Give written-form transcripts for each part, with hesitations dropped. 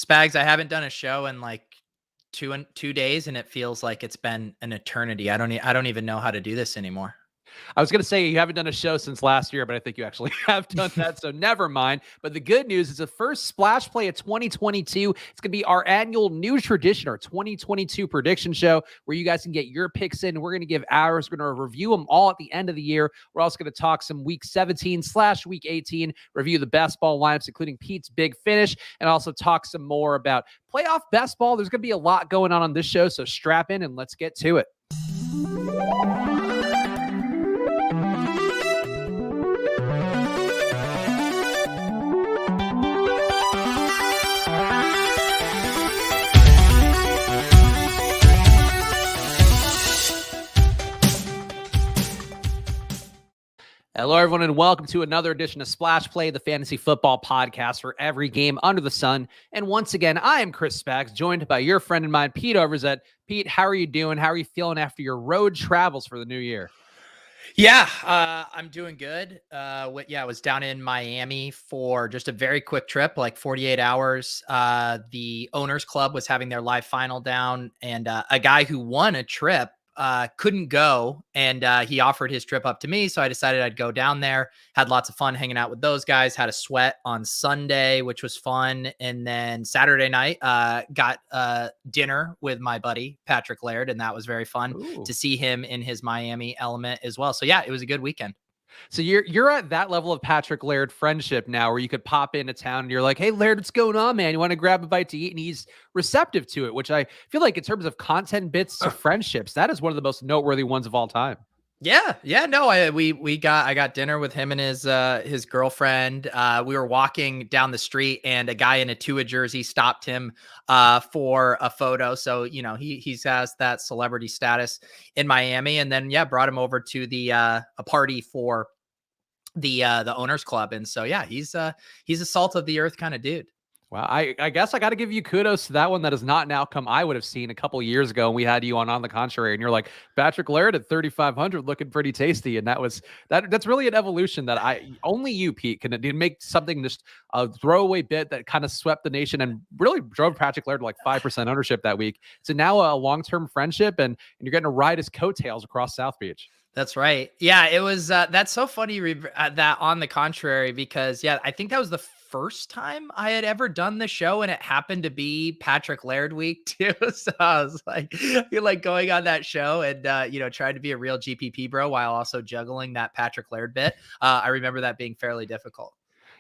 Spags, I haven't done a show in like 2 days, and it feels like it's been an eternity. I don't even know how to do this anymore. I was going to say you haven't done a show since last year, but I think you actually have done that, so never mind. But the good news is the first Splash Play of 2022. It's going to be our annual new tradition, our 2022 prediction show, where you guys can get your picks in. We're going to give ours. We're going to review them all at the end of the year. We're also going to talk some Week 17/Week 18, review the best ball lineups, including Pete's big finish, and also talk some more about playoff best ball. There's going to be a lot going on this show, so strap in and let's get to it. Hello, everyone, and welcome to another edition of Splash Play, the fantasy football podcast for every game under the sun. And once again, I am Chris Spags, joined by your friend and mine, Pete Overzet. Pete, how are you doing? How are you feeling after your road travels for the new year? Yeah, I'm doing good. I was down in Miami for just a very quick trip, like 48 hours. The Owners Club was having their live final down, and a guy who won a trip couldn't go, and he offered his trip up to me, so I decided I'd go down there. Had lots of fun hanging out with those guys. Had a sweat on Sunday, which was fun, and then Saturday night got dinner with my buddy Patrick Laird, and that was very fun to see him in his Miami element as well. So yeah, it was a good weekend. So you're at that level of Patrick Laird friendship now, where you could pop into town and you're like, "Hey Laird, what's going on, man? You want to grab a bite to eat?" And he's receptive to it, which I feel like in terms of content bits to friendships, that is one of the most noteworthy ones of all time. Yeah. No, I got dinner with him and his girlfriend. We were walking down the street, and a guy in a Tua jersey stopped him for a photo. So he's has that celebrity status in Miami, and then brought him over to the a party for the Owners Club, and so he's a salt of the earth kind of dude. Well, I guess I got to give you kudos to that one. That is not an outcome I would have seen a couple years ago. And we had you on the contrary, and you're like, Patrick Laird at 3,500 looking pretty tasty. And that's really an evolution that only you, Pete, can make something, just a throwaway bit that kind of swept the nation and really drove Patrick Laird to like 5% ownership that week. So now a long-term friendship, and you're getting to ride his coattails across South Beach. That's right. Yeah, it was, that's so funny that on the contrary, because I think that was the first time I had ever done the show, and it happened to be Patrick Laird week too. So I was like, you're like going on that show and, trying to be a real GPP bro while also juggling that Patrick Laird bit. I remember that being fairly difficult.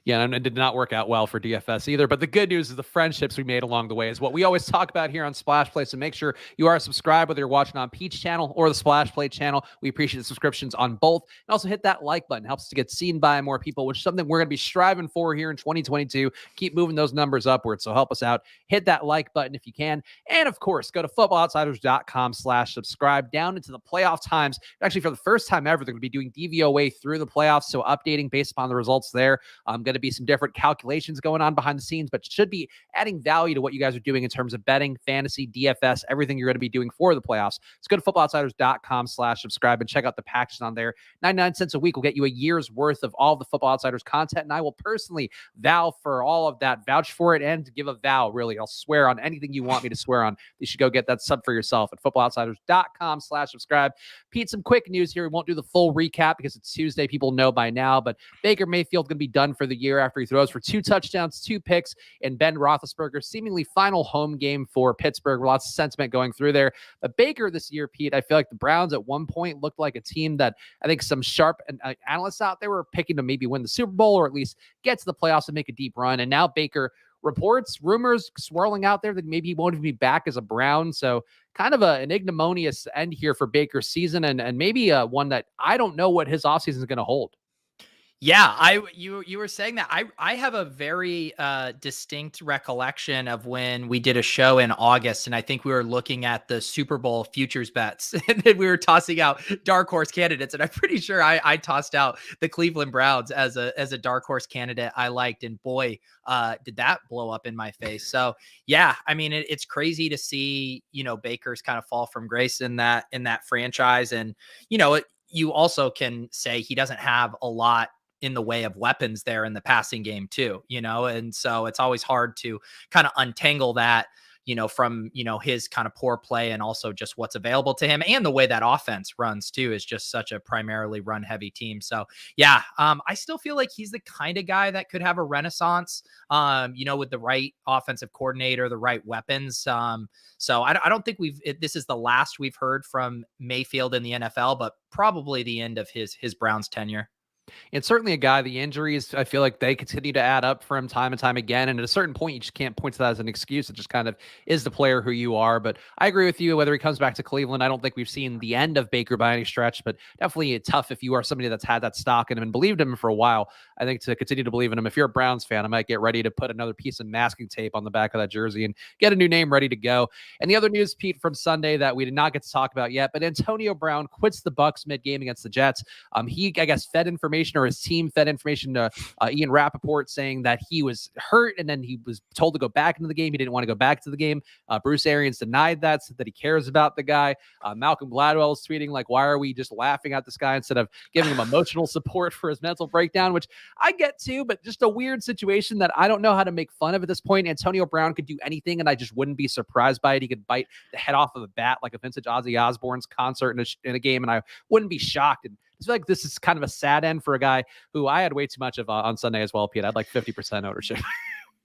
Yeah, and it did not work out well for DFS either. But the good news is the friendships we made along the way is what we always talk about here on Splash Play. So make sure you are subscribed, whether you're watching on Pete's channel or the Splash Play channel. We appreciate the subscriptions on both. And also hit that like button. It helps us to get seen by more people, which is something we're going to be striving for here in 2022. Keep moving those numbers upwards. So help us out. Hit that like button if you can. And of course, go to footballoutsiders.com/subscribe. Down into the playoff times. Actually, for the first time ever, they're going to be doing DVOA through the playoffs. So updating based upon the results there. I'm going to be some different calculations going on behind the scenes, but should be adding value to what you guys are doing in terms of betting, fantasy, DFS, everything you're going to be doing for the playoffs. So go to footballoutsiders.com/subscribe and check out the packages on there. 99 cents a week will get you a year's worth of all of the Football Outsiders content, and I will personally vouch for all of that, vouch for it, and give a vow, really. I'll swear on anything you want me to swear on. You should go get that sub for yourself at footballoutsiders.com/subscribe. Pete, some quick news here. We won't do the full recap because it's Tuesday. People know by now, but Baker Mayfield's going to be done for the year after he throws for 2 touchdowns, 2 picks, and Ben Roethlisberger's seemingly final home game for Pittsburgh. Lots of sentiment going through there. But Baker this year, Pete, I feel like the Browns at one point looked like a team that I think some sharp analysts out there were picking to maybe win the Super Bowl or at least get to the playoffs and make a deep run. And now Baker, rumors swirling out there that maybe he won't even be back as a Brown. So kind of an ignominious end here for Baker's season, and maybe one that I don't know what his offseason is going to hold. Yeah, you were saying that. I have a very distinct recollection of when we did a show in August, and I think we were looking at the Super Bowl futures bets, and then we were tossing out dark horse candidates, and I'm pretty sure I tossed out the Cleveland Browns as a dark horse candidate I liked, and boy, did that blow up in my face. So yeah, I mean it's crazy to see Baker's kind of fall from grace in that franchise, and you also can say he doesn't have a lot in the way of weapons there in the passing game too, and so it's always hard to kind of untangle that, from, his kind of poor play and also just what's available to him, and the way that offense runs too is just such a primarily run heavy team. So yeah, I still feel like he's the kind of guy that could have a renaissance, with the right offensive coordinator, the right weapons. So I don't think this is the last we've heard from Mayfield in the NFL, but probably the end of his Browns tenure. And certainly a guy, the injuries, I feel like they continue to add up for him time and time again. And at a certain point, you just can't point to that as an excuse. It just kind of is the player who you are. But I agree with you. Whether he comes back to Cleveland, I don't think we've seen the end of Baker by any stretch, but definitely tough if you are somebody that's had that stock in him and believed in him for a while. I think to continue to believe in him, if you're a Browns fan, I might get ready to put another piece of masking tape on the back of that jersey and get a new name ready to go. And the other news, Pete, from Sunday that we did not get to talk about yet, but Antonio Brown quits the Bucs mid-game against the Jets. He, I guess, fed information, or his team fed information to Ian Rappaport, saying that he was hurt and then he was told to go back into the game. He didn't want to go back to the game. Bruce Arians denied that, said that he cares about the guy. Malcolm Gladwell was tweeting like, why are we just laughing at this guy instead of giving him emotional support for his mental breakdown, which I get to, but just a weird situation that I don't know how to make fun of at this point. Antonio Brown could do anything and I just wouldn't be surprised by it. He could bite the head off of a bat like a vintage Ozzy Osbourne's concert in a game, and I wouldn't be shocked. And I feel like this is kind of a sad end for a guy who I had way too much of on Sunday as well, Pete. I had like 50% ownership.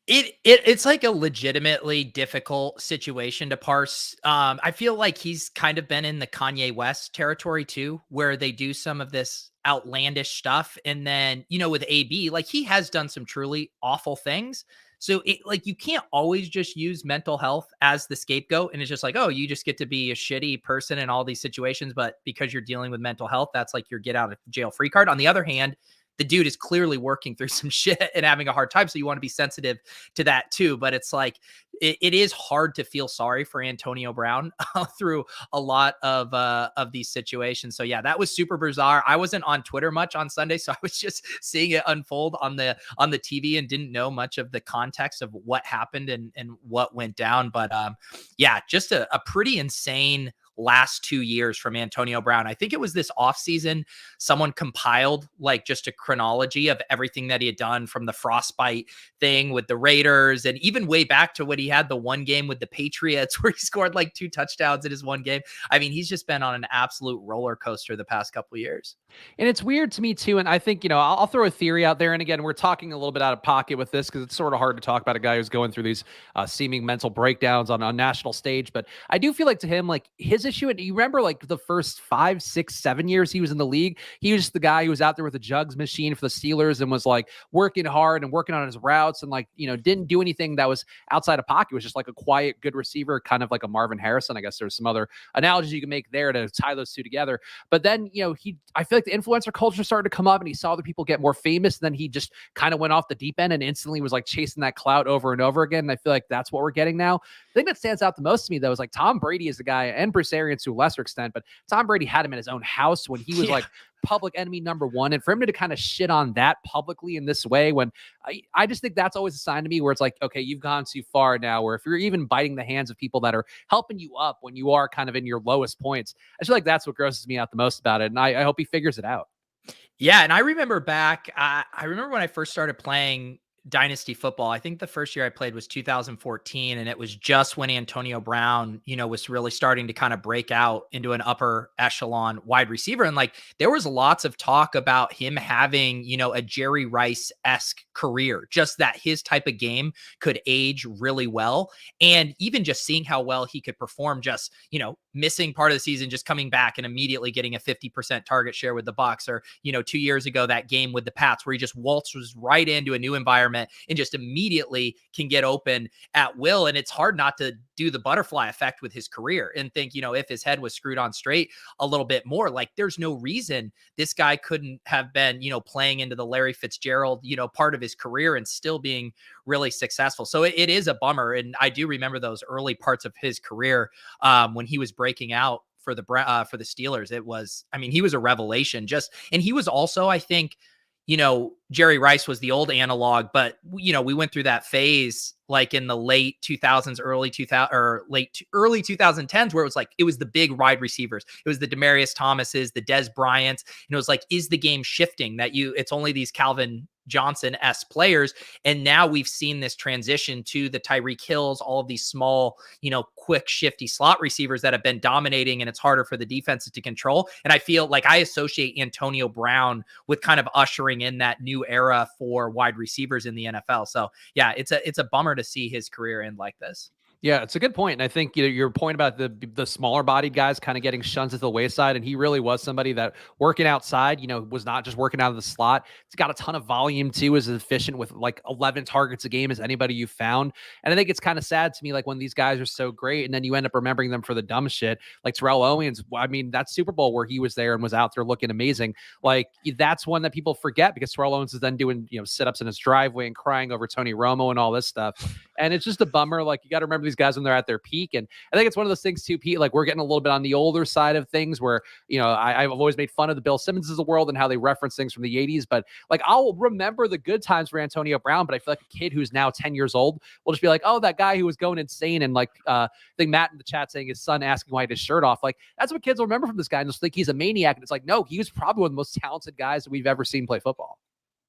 It's like a legitimately difficult situation to parse. I feel like he's kind of been in the Kanye West territory too, where they do some of this outlandish stuff. And then, with AB, like he has done some truly awful things. So you can't always just use mental health as the scapegoat. And it's just like, oh, you just get to be a shitty person in all these situations. But because you're dealing with mental health, that's like your get out of jail free card. On the other hand, the dude is clearly working through some shit and having a hard time. So you want to be sensitive to that too. But it's like, it is hard to feel sorry for Antonio Brown through a lot of these situations. So yeah, that was super bizarre. I wasn't on Twitter much on Sunday, so I was just seeing it unfold on the TV and didn't know much of the context of what happened and what went down. But yeah, just a pretty insane last 2 years from Antonio Brown. I think it was this offseason, someone compiled like just a chronology of everything that he had done, from the frostbite thing with the Raiders, and even way back to when he had the one game with the Patriots where he scored like 2 touchdowns in his one game. I mean, he's just been on an absolute roller coaster the past couple of years. And it's weird to me too. And I think, I'll throw a theory out there. And again, we're talking a little bit out of pocket with this because it's sort of hard to talk about a guy who's going through these seeming mental breakdowns on a national stage. But I do feel like to him, like his issue, and you remember like the first 5, 6, 7 years he was in the league, he was just the guy who was out there with a jugs machine for the Steelers and was like working hard and working on his routes and like, didn't do anything that was outside of pocket. It was just like a quiet, good receiver, kind of like a Marvin Harrison. I guess there's some other analogies you can make there to tie those two together. But then, I feel like the influencer culture started to come up and he saw other people get more famous. And then he just kind of went off the deep end and instantly was like chasing that clout over and over again. And I feel like that's what we're getting now. The thing that stands out the most to me though is like Tom Brady is the guy, and Bruce Arians to a lesser extent, but Tom Brady had him in his own house when he was like public enemy number one. And for him to kind of shit on that publicly in this way, when I just think that's always a sign to me where it's like, okay, you've gone too far now, where if you're even biting the hands of people that are helping you up when you are kind of in your lowest points, I feel like that's what grosses me out the most about it. And I hope he figures it out. Yeah, and I remember back, I remember when I first started playing Dynasty football. I think the first year I played was 2014, and it was just when Antonio Brown, was really starting to kind of break out into an upper echelon wide receiver. And like there was lots of talk about him having, a Jerry Rice-esque career, just that his type of game could age really well. And even just seeing how well he could perform, just, missing part of the season, just coming back and immediately getting a 50% target share with the Bucs, or, 2 years ago, that game with the Pats where he just waltzes right into a new environment and just immediately can get open at will. And it's hard not to do the butterfly effect with his career and think, if his head was screwed on straight a little bit more, like there's no reason this guy couldn't have been, playing into the Larry Fitzgerald, part of his career and still being really successful. So it is a bummer. And I do remember those early parts of his career when he was breaking out for the Steelers. It was, he was a revelation and he was also, I think, Jerry Rice was the old analog, but we went through that phase like in the late 2000s, early 2000 or early 2010s, where it was the big wide receivers. It was the Demaryius Thomases, the Des Bryants. And it was like, is the game shifting that it's only these Calvin Johnson-esque players? And now we've seen this transition to the Tyreek Hills, all of these small, quick, shifty slot receivers that have been dominating, and it's harder for the defenses to control. And I feel like I associate Antonio Brown with kind of ushering in that new era for wide receivers in the NFL. So yeah, it's a bummer to see his career end like this. Yeah, it's a good point. And I think your point about the smaller bodied guys kind of getting shunned to the wayside. And he really was somebody that working outside, was not just working out of the slot. He's got a ton of volume too, is efficient with like 11 targets a game as anybody you found. And I think it's kind of sad to me, like when these guys are so great and then you end up remembering them for the dumb shit, like Terrell Owens. I mean, that Super Bowl where he was there and was out there looking amazing. Like that's one that people forget because Terrell Owens is then doing, sit-ups in his driveway and crying over Tony Romo and all this stuff. And it's just a bummer. Like you got to remember these guys when they're at their peak. And I think it's one of those things too, Pete, like we're getting a little bit on the older side of things where, I've always made fun of the Bill Simmonses of the world and how they reference things from the 80s. But like, I'll remember the good times for Antonio Brown, but I feel like a kid who's now 10 years old will just be like, oh, that guy who was going insane. And like, I think Matt in the chat saying his son asking why he had his shirt off. Like that's what kids will remember from this guy and just think he's a maniac. And it's like, no, he was probably one of the most talented guys that we've ever seen play football.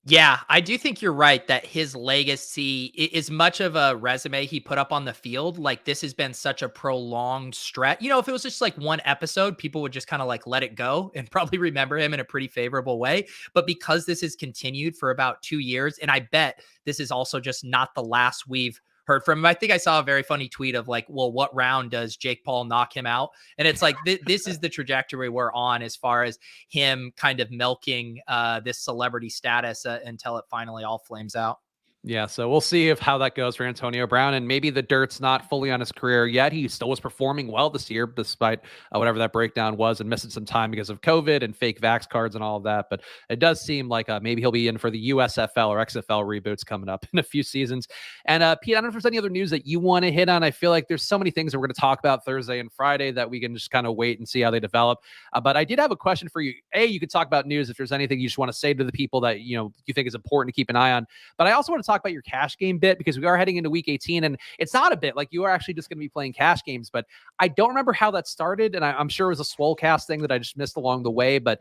Yeah, I do think you're right that his legacy is much of a resume he put up on the field. Like this has been such a prolonged stretch. If it was just like one episode, people would just kind of like let it go and probably remember him in a pretty favorable way. But because this has continued for about 2 years, and I bet this is also just not the last we've heard from him. I think I saw a very funny tweet of like, well, what round does Jake Paul knock him out? And it's like, this is the trajectory we're on as far as him kind of milking this celebrity status until it finally all flames out. Yeah, so we'll see how that goes for Antonio Brown, and maybe the dirt's not fully on his career yet. He still was performing well this year, despite whatever that breakdown was, and missing some time because of COVID and fake vax cards and all of that. But it does seem like maybe he'll be in for the USFL or XFL reboots coming up in a few seasons. And Pete, I don't know if there's any other news that you want to hit on. I feel like there's so many things that we're going to talk about Thursday and Friday that we can just kind of wait and see how they develop. But I did have a question for you. You could talk about news if there's anything you just want to say to the people that you think is important to keep an eye on. But I also want to talk about your cash game bit because we are heading into week 18 and it's not a bit like you are actually just going to be playing cash games, but I don't remember how that started. And I'm sure it was a Swolecast thing that I just missed along the way, but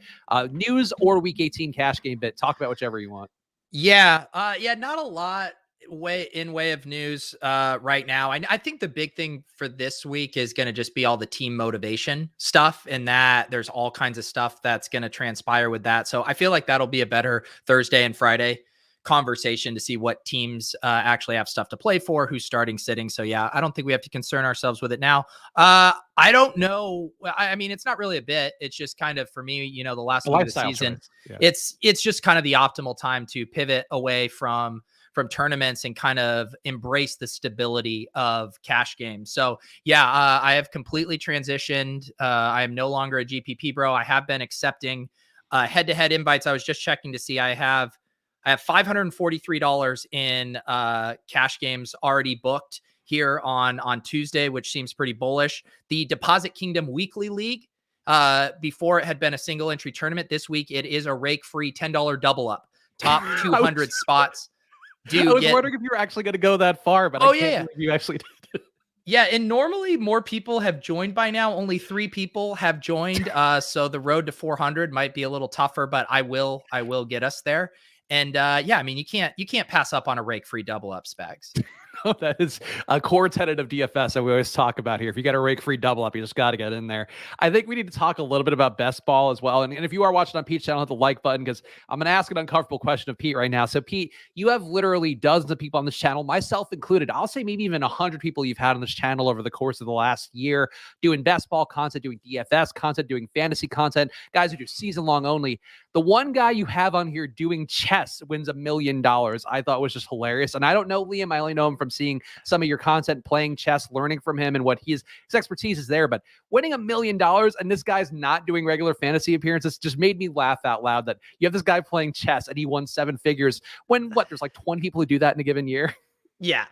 news or week 18 cash game bit, talk about whichever you want. Yeah. Not a lot way of news right now. I think the big thing for this week is going to just be all the team motivation stuff, and that there's all kinds of stuff that's going to transpire with that. So I feel like that'll be a better Thursday and Friday conversation to see what teams actually have stuff to play for, who's starting, sitting. So yeah, I don't think we have to concern ourselves with it now. I don't know. I mean, it's not really a bit. It's just kind of for me, the last week of the season, yeah. It's just kind of the optimal time to pivot away from tournaments and kind of embrace the stability of cash games. So yeah, I have completely transitioned. I am no longer a GPP bro. I have been accepting head-to-head invites. I was just checking to see I have $543 in cash games already booked here on Tuesday, which seems pretty bullish. The Deposit Kingdom Weekly League, before it had been a single entry tournament, this week it is a rake free $10 double up. Top 200 spots. I was wondering if you were actually going to go that far, but I can't believe you actually did. Yeah, and normally more people have joined by now. Only 3 people have joined, so the road to 400 might be a little tougher, but I will get us there. And yeah, I mean, you can't pass up on a rake free double up, Spags. That is a core tenet of DFS that we always talk about here. If you got a rake free double up, you just got to get in there. I think we need to talk a little bit about best ball as well. And if you are watching on Pete's channel, hit the like button because I'm going to ask an uncomfortable question of Pete right now. So Pete, you have literally dozens of people on this channel, myself included. I'll say maybe even 100 people you've had on this channel over the course of the last year, doing best ball content, doing DFS content, doing fantasy content, guys who do season long only. The one guy you have on here doing chess wins $1 million. I thought was just hilarious. And I don't know Liam. I only know him from seeing some of your content, playing chess, learning from him and what his expertise is there. But winning $1 million and this guy's not doing regular fantasy appearances just made me laugh out loud that you have this guy playing chess and he won 7 figures when there's like 20 people who do that in a given year. Yeah.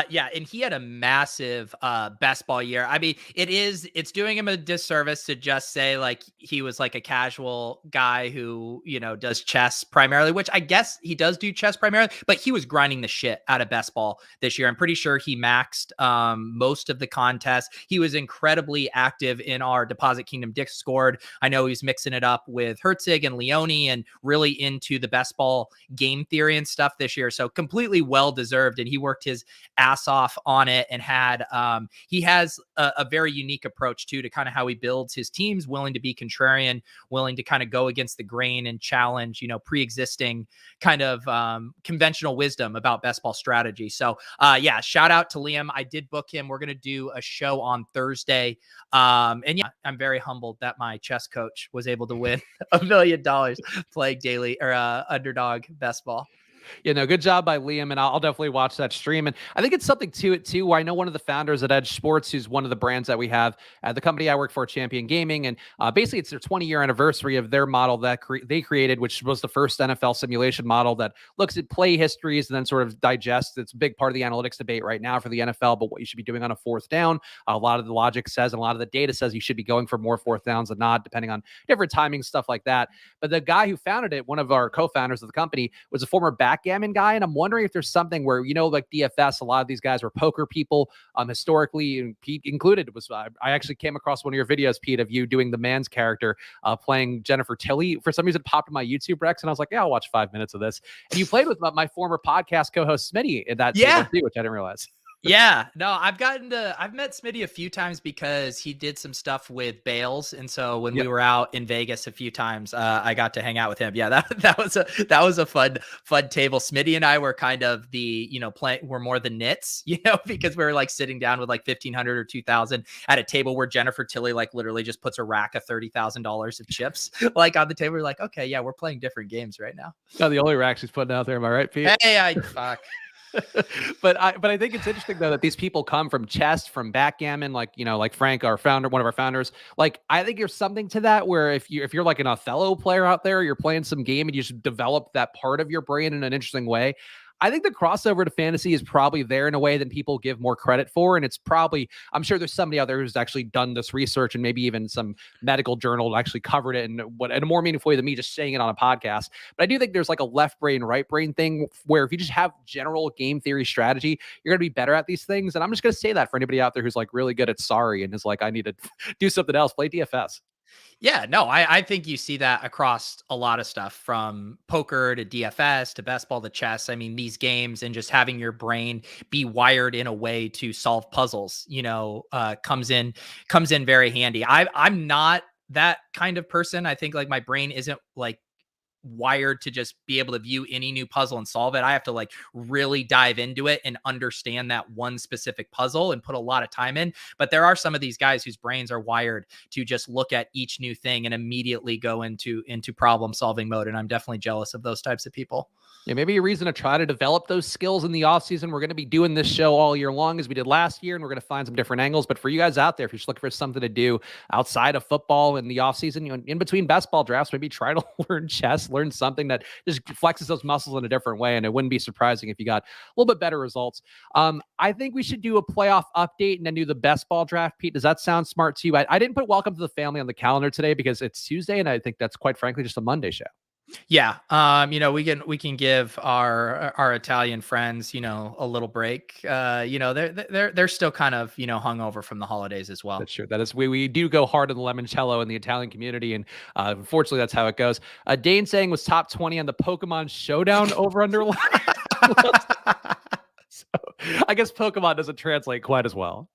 Yeah. And he had a massive best ball year. I mean, it's doing him a disservice to just say like he was like a casual guy who, does chess primarily, which I guess he does do chess primarily, but he was grinding the shit out of best ball this year. I'm pretty sure he maxed most of the contests. He was incredibly active in our Deposit Kingdom Discord. I know he's mixing it up with Herzig and Leone and really into the best ball game theory and stuff this year. So completely well deserved. And he worked his ass off on it and he has a very unique approach too to kind of how he builds his teams, willing to be contrarian, willing to kind of go against the grain and challenge, pre-existing kind of conventional wisdom about best ball strategy. So yeah, shout out to Liam. I did book him. We're going to do a show on Thursday. And yeah, I'm very humbled that my chess coach was able to win $1 million playing daily or underdog best ball. Good job by Liam, and I'll definitely watch that stream. And I think it's something to it too, where I know one of the founders at Edge Sports, who's one of the brands that we have at the company I work for, Champion Gaming, and basically it's their 20-year anniversary of their model that they created, which was the first NFL simulation model that looks at play histories and then sort of digests. It's a big part of the analytics debate right now for the NFL, but what you should be doing on a fourth down. A lot of the logic says, and a lot of the data says you should be going for more fourth downs than not, depending on different timing, stuff like that. But the guy who founded it, one of our co-founders of the company, was a former backgammon guy. And I'm wondering if there's something where, like DFS, a lot of these guys were poker people, historically, and Pete included. I actually came across one of your videos, Pete, of you doing the man's character, playing Jennifer Tilly. For some reason, it popped in my YouTube Rex, and I was like, yeah, I'll watch 5 minutes of this. And you played with my former podcast co-host Smitty in that too, which I didn't realize. Yeah, no, I've met Smitty a few times because he did some stuff with Bales, and so when we were out in Vegas a few times, I got to hang out with him. Yeah, that was a fun table. Smitty and I were kind of the we're more the nits, because we were like sitting down with like 1,500 or 2,000 at a table where Jennifer Tilly like literally just puts a rack of $30,000 of chips like on the table. We're like, okay, yeah, we're playing different games right now. No, the only rack she's putting out there. Am I right, Pete? Hey, fuck. But I think it's interesting though that these people come from chess, from backgammon, like Frank, our founder, one of our founders. Like I think there's something to that where if you're like an Othello player out there, you're playing some game and you just develop that part of your brain in an interesting way. I think the crossover to fantasy is probably there in a way that people give more credit for. And it's probably, I'm sure there's somebody out there who's actually done this research and maybe even some medical journal actually covered it in a more meaningful way than me just saying it on a podcast. But I do think there's like a left brain, right brain thing where if you just have general game theory strategy, you're going to be better at these things. And I'm just going to say that for anybody out there who's like really good at Sorry and is like, I need to do something else, play DFS. Yeah, no, I think you see that across a lot of stuff, from poker to DFS to best ball to chess. I mean, these games and just having your brain be wired in a way to solve puzzles, comes in very handy. I'm not that kind of person. I think like my brain isn't like wired to just be able to view any new puzzle and solve it. I have to like really dive into it and understand that one specific puzzle and put a lot of time in. But there are some of these guys whose brains are wired to just look at each new thing and immediately go into problem solving mode. And I'm definitely jealous of those types of people. Yeah, maybe a reason to try to develop those skills in the off season. We're going to be doing this show all year long as we did last year, and we're going to find some different angles. But for you guys out there, if you're just looking for something to do outside of football in the off season, in between best ball drafts, maybe try to learn chess, learn something that just flexes those muscles in a different way. And it wouldn't be surprising if you got a little bit better results. I think we should do a playoff update and then do the best ball draft. Pete, does that sound smart to you? I didn't put Welcome to the Family on the calendar today because it's Tuesday, and I think that's quite frankly just a Monday show. Yeah. We can give our Italian friends, a little break. They're still kind of, hungover from the holidays as well. That's true. That is, we do go hard on the limoncello in the Italian community. And unfortunately, that's how it goes. Dane saying was top 20 on the Pokemon Showdown over under. So I guess Pokemon doesn't translate quite as well.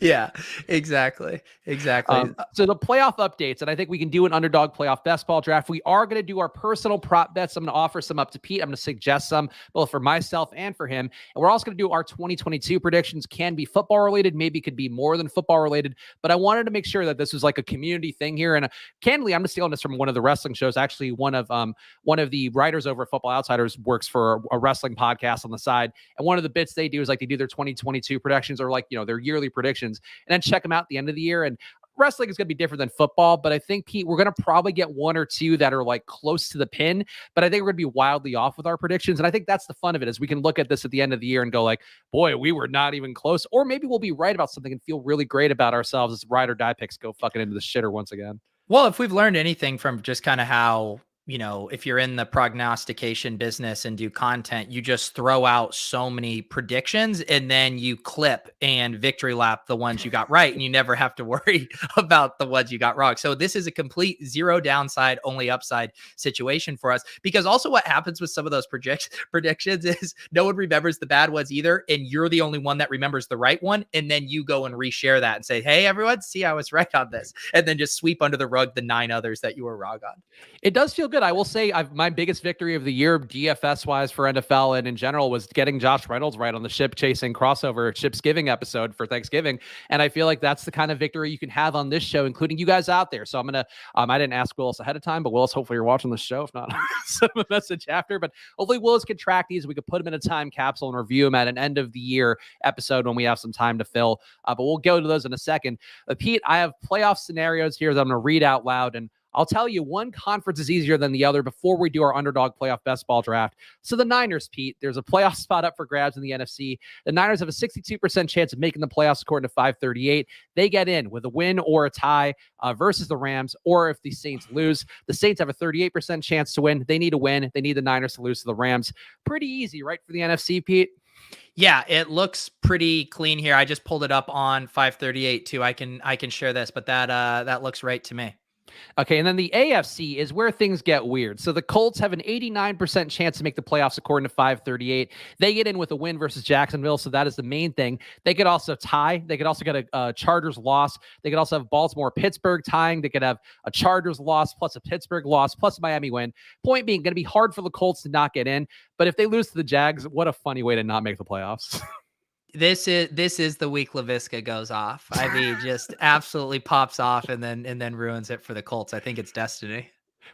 Yeah, exactly. So the playoff updates, and I think we can do an underdog playoff best ball draft. We are going to do our personal prop bets. I'm going to offer some up to Pete. I'm going to suggest some both for myself and for him. And we're also going to do our 2022 predictions. Can be football related, maybe could be more than football related. But I wanted to make sure that this was like a community thing here. And candidly, I'm just stealing this from one of the wrestling shows. Actually, one of the writers over at Football Outsiders works for a wrestling podcast on the side. And one of the bits they do is like they do their 2022 predictions or like their yearly predictions, and then check them out at the end of the year. And wrestling is going to be different than football, but I think, Pete, we're going to probably get one or two that are like close to the pin, but I think we're going to be wildly off with our predictions. And I think that's the fun of it, is we can look at this at the end of the year and go like, boy, we were not even close. Or maybe we'll be right about something and feel really great about ourselves as ride or die picks go fucking into the shitter once again. Well, if we've learned anything from just kind of how, if you're in the prognostication business and do content, you just throw out so many predictions and then you clip and victory lap the ones you got right. And you never have to worry about the ones you got wrong. So this is a complete zero downside, only upside situation for us, because also what happens with some of those predictions is no one remembers the bad ones either. And you're the only one that remembers the right one. And then you go and reshare that and say, hey, everyone, see, I was right on this. And then just sweep under the rug the 9 others that you were wrong on. It does feel good. I will say my biggest victory of the year, DFS wise for NFL and in general, was getting Josh Reynolds right on the ship chasing crossover Shipsgiving episode for Thanksgiving. And I feel like that's the kind of victory you can have on this show, including you guys out there. So I'm going to, I didn't ask Willis ahead of time, but Willis, hopefully you're watching the show. If not, send him a message after, but hopefully Willis can track these. We could put them in a time capsule and review them at an end of the year episode when we have some time to fill. But we'll go to those in a second. Pete, I have playoff scenarios here that I'm going to read out loud, and I'll tell you, one conference is easier than the other before we do our underdog playoff best ball draft. So the Niners, Pete, there's a playoff spot up for grabs in the NFC. The Niners have a 62% chance of making the playoffs according to 538. They get in with a win or a tie versus the Rams, or if the Saints lose. The Saints have a 38% chance to win. They need a win. They need the Niners to lose to the Rams. Pretty easy, right, for the NFC, Pete? Yeah, it looks pretty clean here. I just pulled it up on 538 too. I can share this, but that looks right to me. Okay, and then the AFC is where things get weird. So the Colts have an 89% chance to make the playoffs according to 538. They get in with a win versus Jacksonville, so that is the main thing. They could also tie. They could also get a Chargers loss. They could also have Baltimore-Pittsburgh tying. They could have a Chargers loss plus a Pittsburgh loss plus a Miami win. Point being, going to be hard for the Colts to not get in, but if they lose to the Jags, what a funny way to not make the playoffs. This is the week LaVisca goes off. I mean, just absolutely pops off and then ruins it for the Colts. I think it's destiny.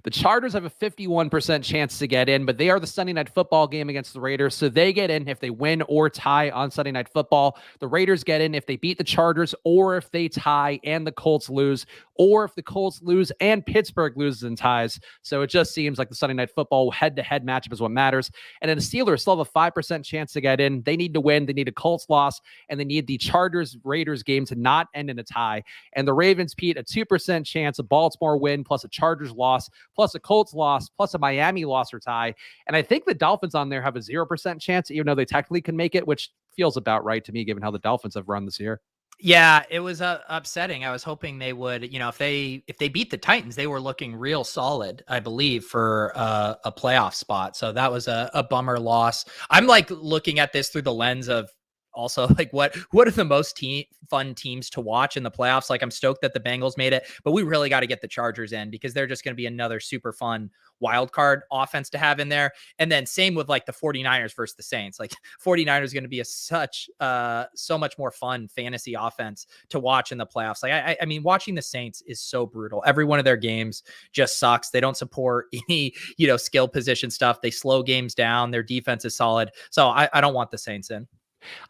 The Chargers have a 51% chance to get in, but they are the Sunday Night Football game against the Raiders, so they get in if they win or tie on Sunday Night Football. The Raiders get in if they beat the Chargers, or if they tie and the Colts lose, or if the Colts lose and Pittsburgh loses and ties. So it just seems like the Sunday Night Football head-to-head matchup is what matters. And then the Steelers still have a 5% chance to get in. They need to win. They need a Colts loss, and they need the Chargers-Raiders game to not end in a tie. And the Ravens, Pete, a 2% chance, a Baltimore win plus a Chargers loss, plus a Colts loss, plus a Miami loss or tie. And I think the Dolphins on there have a 0% chance, even though they technically can make it, which feels about right to me, given how the Dolphins have run this year. Yeah, it was upsetting. I was hoping they would, if they beat the Titans, they were looking real solid, I believe, for a playoff spot. So that was a bummer loss. I'm like looking at this through the lens of also like what are the most fun teams to watch in the playoffs. Like, I'm stoked that the Bengals made it, but we really got to get the Chargers in, because they're just going to be another super fun wild card offense to have in there. And then same with like the 49ers versus the Saints. Like, 49ers going to be so much more fun fantasy offense to watch in the playoffs. Like, I mean, watching the Saints is so brutal. Every one of their games just sucks. They don't support any, skill position stuff. They slow games down. Their defense is solid. So I don't want the Saints in.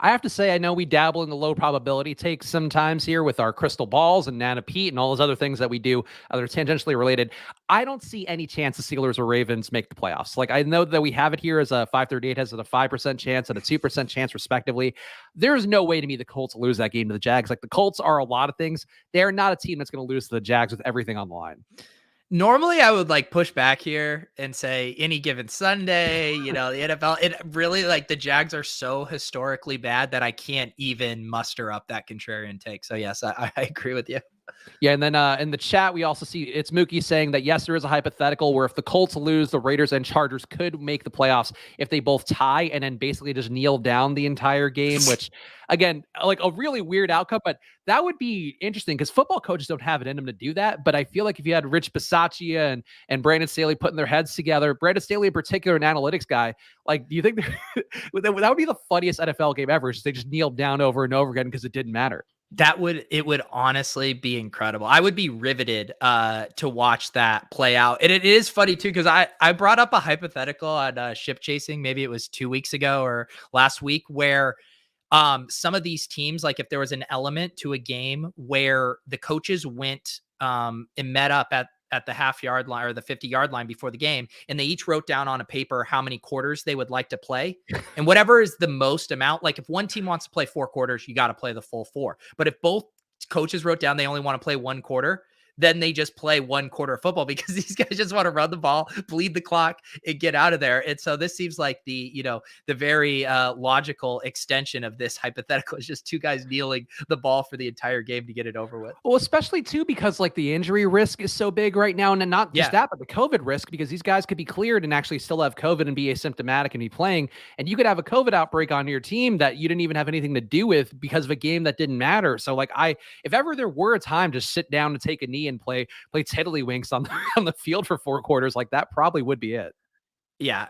I have to say, I know we dabble in the low probability takes sometimes here with our crystal balls and Nana Pete and all those other things that we do that are tangentially related. I don't see any chance the Steelers or Ravens make the playoffs. Like, I know that we have it here as a 538 has a 5% chance and a 2% chance respectively. There's no way to me the Colts lose that game to the Jags. Like, the Colts are a lot of things. They're not a team that's going to lose to the Jags with everything on the line. Normally, I would like push back here and say any given Sunday, the NFL, it really, like, the Jags are so historically bad that I can't even muster up that contrarian take. So yes, I agree with you. Yeah, and then in the chat, we also see it's Mookie saying that, yes, there is a hypothetical where if the Colts lose, the Raiders and Chargers could make the playoffs if they both tie and then basically just kneel down the entire game, which, again, like a really weird outcome, but that would be interesting because football coaches don't have it in them to do that. But I feel like if you had Rich Bisaccia and Brandon Staley putting their heads together, Brandon Staley in particular, an analytics guy, like, do you think that would be the funniest NFL game ever? They just kneeled down over and over again because it didn't matter. It would honestly be incredible. I would be riveted to watch that play out. And it is funny too, because I brought up a hypothetical on ship chasing. Maybe it was 2 weeks ago or last week, where Some of these teams, like if there was an element to a game where the coaches went and met up at the half-yard line or the 50-yard line before the game, and they each wrote down on a paper how many quarters they would like to play. And whatever is the most amount, like if one team wants to play 4 quarters, you got to play the full 4. But if both coaches wrote down they only want to play 1 quarter, then they just play 1 quarter of football because these guys just want to run the ball, bleed the clock, and get out of there. And so this seems like the very logical extension of this hypothetical is just 2 guys kneeling the ball for the entire game to get it over with. Well, especially too, because like the injury risk is so big right now, and not just that, but the COVID risk, because these guys could be cleared and actually still have COVID and be asymptomatic and be playing. And you could have a COVID outbreak on your team that you didn't even have anything to do with because of a game that didn't matter. So like if ever there were a time to sit down and take a knee and play tiddlywinks on the field for 4 quarters, like that probably would be it. Yeah,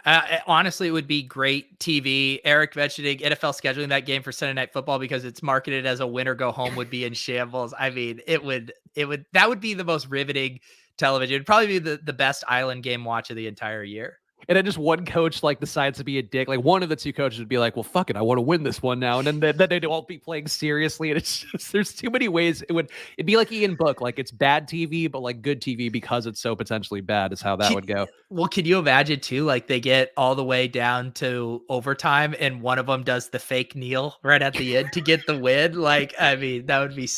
honestly, it would be great TV. Eric mentioning NFL scheduling that game for Sunday Night Football because it's marketed as a win or go home would be in shambles. I mean, that would be the most riveting television. It'd probably be the best island game watch of the entire year. And then just one coach like decides to be a dick. Like one of the 2 coaches would be like, well, fuck it, I want to win this one now. And then they'd all be playing seriously. And it's just, there's too many ways it'd be like Ian Book. Like it's bad TV, but like good TV because it's so potentially bad is how that would go. Well, can you imagine too? Like they get all the way down to overtime and one of them does the fake kneel right at the end to get the win. Like, I mean, that would be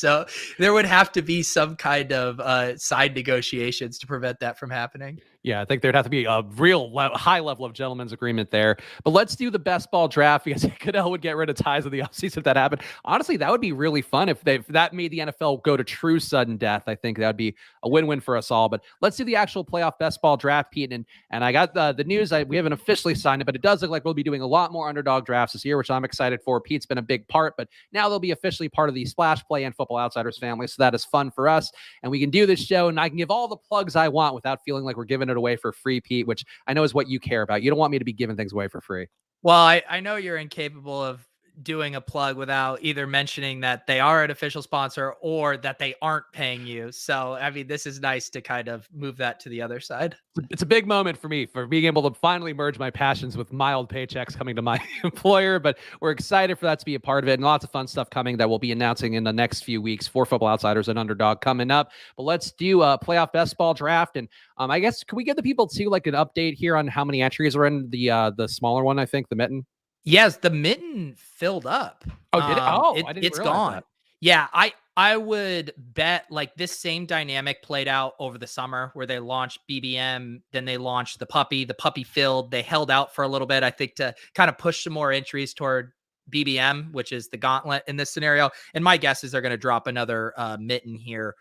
there would have to be some kind of side negotiations to prevent that from happening. Yeah, I think there'd have to be a real high level of gentleman's agreement there. But let's do the best ball draft because Goodell would get rid of ties in the offseason if that happened. Honestly, that would be really fun if that made the NFL go to true sudden death. I think that would be a win-win for us all. But let's do the actual playoff best ball draft, Pete. And I got the news. We haven't officially signed it, but it does look like we'll be doing a lot more underdog drafts this year, which I'm excited for. Pete's been a big part, but now they'll be officially part of the Splash Play and Football Outsiders family. So that is fun for us. And we can do this show and I can give all the plugs I want without feeling like we're giving it away for free, Pete, which I know is what you care about. You don't want me to be giving things away for free. Well, I know you're incapable of doing a plug without either mentioning that they are an official sponsor or that they aren't paying you. So, I mean, this is nice to kind of move that to the other side. It's a big moment for me for being able to finally merge my passions with mild paychecks coming to my employer, but we're excited for that to be a part of it and lots of fun stuff coming that we'll be announcing in the next few weeks for Football Outsiders and Underdog coming up. But let's do a playoff best ball draft. And I guess, can we give the people too, like an update here on how many entries are in the smaller one? I think the mitten. Yes, the mitten filled up. Oh, did it? Oh, I didn't it's realize gone. that. Yeah, I would bet like this same dynamic played out over the summer where they launched BBM, then they launched the puppy filled. They held out for a little bit, I think, to kind of push some more entries toward BBM, which is the gauntlet in this scenario. And my guess is they're going to drop another mitten here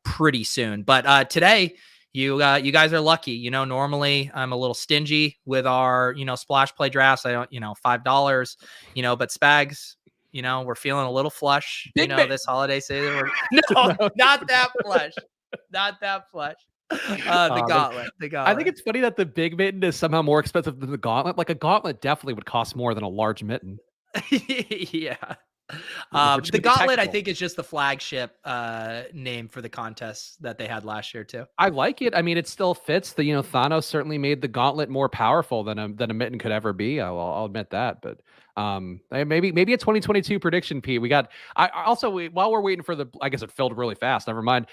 pretty soon. But today, you guys are lucky. You know, normally I'm a little stingy with our, splash play drafts. I don't, $5, but Spags, we're feeling a little flush, this holiday season. No, not that flush. Not that flush. The gauntlet. I think it's funny that the big mitten is somehow more expensive than the gauntlet. Like a gauntlet definitely would cost more than a large mitten. Yeah. The gauntlet, I think, is just the flagship name for the contest that they had last year too. I like it. I mean, it still fits. Thanos certainly made the gauntlet more powerful than a mitten could ever be. I'll admit that. But maybe a 2022 prediction, Pete. While we're waiting for I guess it filled really fast. Never mind.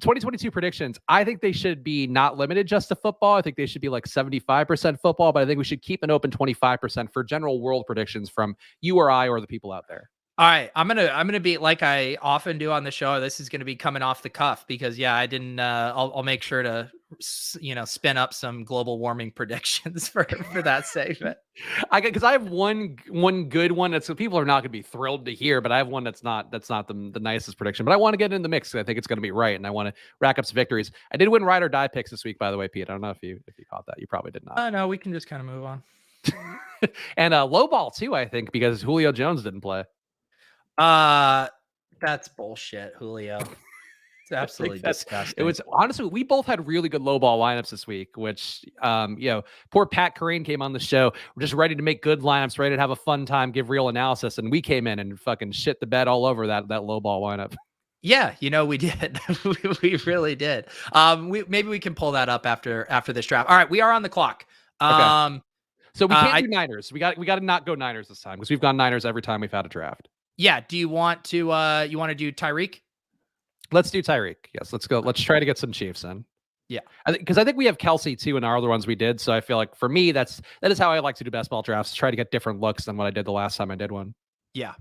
2022 predictions. I think they should be not limited just to football. I think they should be like 75% football, but I think we should keep an open 25% for general world predictions from you or I or the people out there. All right, I'm gonna be like I often do on the show. This is gonna be coming off the cuff because I didn't. I'll make sure to spin up some global warming predictions for that segment. Because I have one good one that's people are not going to be thrilled to hear, but I have one that's not the nicest prediction. But I want to get in the mix. I think it's going to be right, and I want to rack up some victories. I did win ride or die picks this week, by the way, Pete. I don't know if you caught that. You probably did not. No, we can just kind of move on. And low ball too, I think, because Julio Jones didn't play. That's bullshit, Julio. It's absolutely disgusting. It was honestly, we both had really good low ball lineups this week, which, poor Pat Corrine came on the show. We're just ready to make good lineups, ready to have a fun time, give real analysis. And we came in and fucking shit the bed all over that low ball lineup. Yeah, we did. we really did. Maybe we can pull that up after this draft. All right, we are on the clock. Okay. So we can't do Niners. We got to not go Niners this time because we've gone Niners every time we've had a draft. Yeah. Do you want to do Tyreek? Let's do Tyreek. Yes, let's go. Let's try to get some Chiefs in. Yeah. Because I think we have Kelsey too in our other ones we did. So I feel like for me, that is how I like to do best ball drafts. Try to get different looks than what I did the last time I did one. Yeah.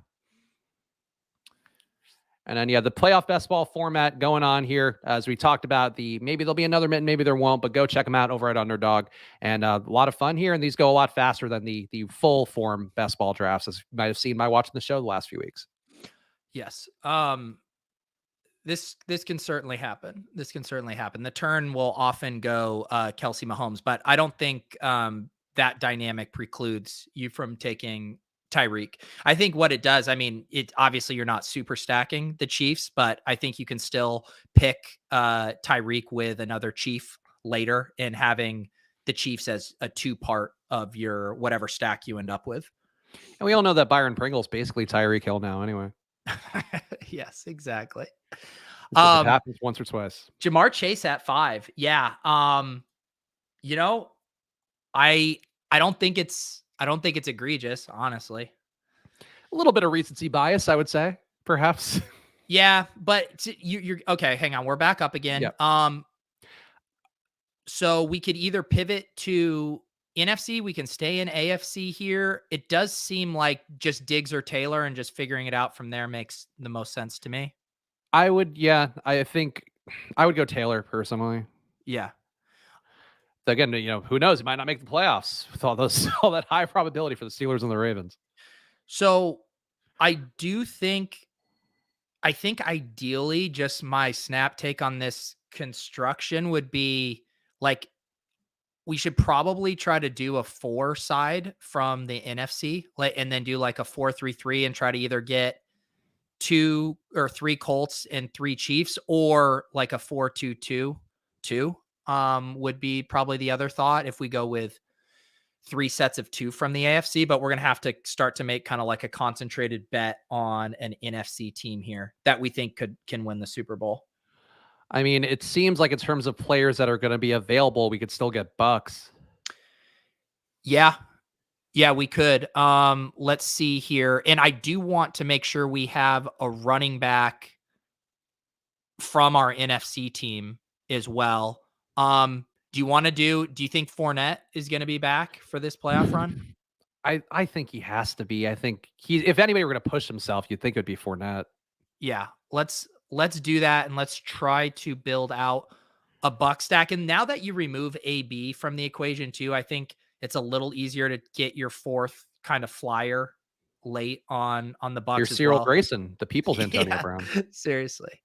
And then, the playoff best ball format going on here. As we talked about, maybe there'll be another mint, maybe there won't, but go check them out over at Underdog. And a lot of fun here. And these go a lot faster than the full form best ball drafts, as you might have seen by watching the show the last few weeks. Yes. This can certainly happen. The turn will often go Kelsey Mahomes, but I don't think that dynamic precludes you from taking Tyreek. I think what it does, I mean, it obviously you're not super stacking the Chiefs, but I think you can still pick Tyreek with another Chief later and having the Chiefs as a 2-part of your whatever stack you end up with. And we all know that Byron Pringle's basically Tyreek Hill now anyway. Yes, exactly. It happens once or twice. Jamar Chase at 5. Yeah. You know, I don't think it's egregious, honestly. A little bit of recency bias, I would say, perhaps. Yeah, but you're okay. Hang on, we're back up again. Yep. So we could either pivot to NFC. We can stay in AFC here. It does seem like just Diggs or Taylor and just figuring it out from there makes the most sense to me. I think I would go Taylor personally. Yeah. So again, who knows? He might not make the playoffs with all that high probability for the Steelers and the Ravens. So I think ideally just my snap take on this construction would be like, we should probably try to do a 4 side from the NFC, and then do like a 4-3-3 and try to either get 2 or 3 Colts and 3 Chiefs, or like a 4-2-2-2 would be probably the other thought if we go with 3 sets of 2 from the AFC. But we're going to have to start to make kind of like a concentrated bet on an NFC team here that we think can win the Super Bowl. I mean, it seems like in terms of players that are going to be available, we could still get Bucks. Yeah. Yeah, we could. Let's see here. And I do want to make sure we have a running back from our NFC team as well. Do you think Fournette is going to be back for this playoff run? I think he has to be. I think if anybody were going to push himself, you'd think it would be Fournette. Yeah, let's do that, and let's try to build out a Buck stack. And now that you remove AB from the equation too, I think it's a little easier to get your 4th kind of flyer late on the Bucks. Your as Cyril well. Grayson, the people's Antonio Brown. Seriously.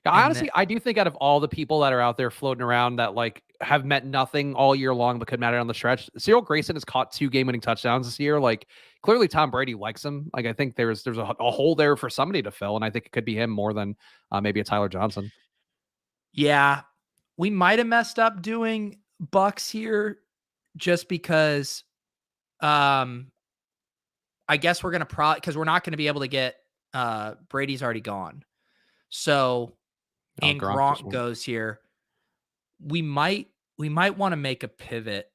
Yeah, I do think out of all the people that are out there floating around that like have meant nothing all year long but could matter on the stretch, Cyril Grayson has caught 2 game-winning touchdowns this year. Like, clearly Tom Brady likes him. Like, I think there's a hole there for somebody to fill, and I think it could be him more than maybe a Tyler Johnson. Yeah, we might have messed up doing Bucks here just because I guess we're going to because we're not going to be able to get Brady's already gone. So and Gronk goes here. We might want to make a pivot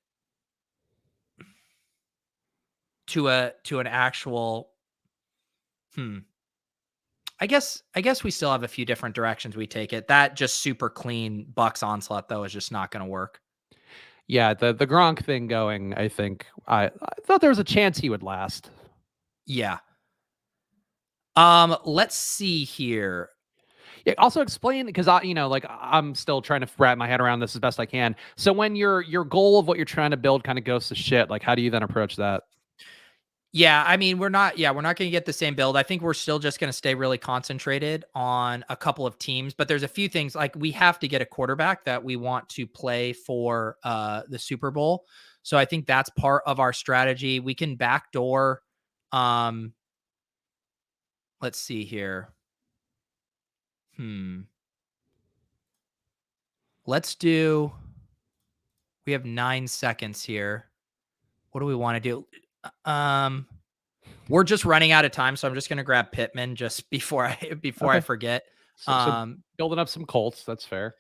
to an actual I guess we still have a few different directions we take it. That just super clean Bucks onslaught though is just not going to work. Yeah, the Gronk thing going, I think I thought there was a chance he would last. Yeah. Let's see here. Yeah, also explain, because I'm still trying to wrap my head around this as best I can. So when your goal of what you're trying to build kind of goes to shit, like how do you then approach that? Yeah, I mean, we're not going to get the same build. I think we're still just going to stay really concentrated on a couple of teams, but there's a few things like we have to get a quarterback that we want to play for the Super Bowl. So I think that's part of our strategy. We can backdoor. Let's see here. We have 9 seconds here. What do we want to do? We're just running out of time, so I'm just going to grab Pittman just before I forget. So building up some Colts, that's fair.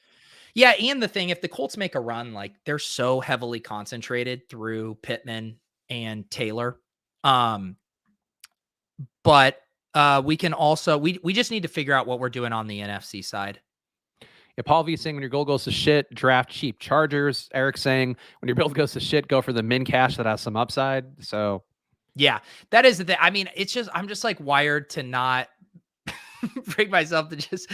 Yeah, and the thing, if the Colts make a run, like they're so heavily concentrated through Pittman and Taylor. Um, but we can also we just need to figure out what we're doing on the NFC side. Yeah, Paul V saying when your goal goes to shit, draft cheap Chargers. Eric saying when your build goes to shit, go for the min cash that has some upside. So Yeah, that is the thing. I mean, it's just I'm just like wired to not bring myself to just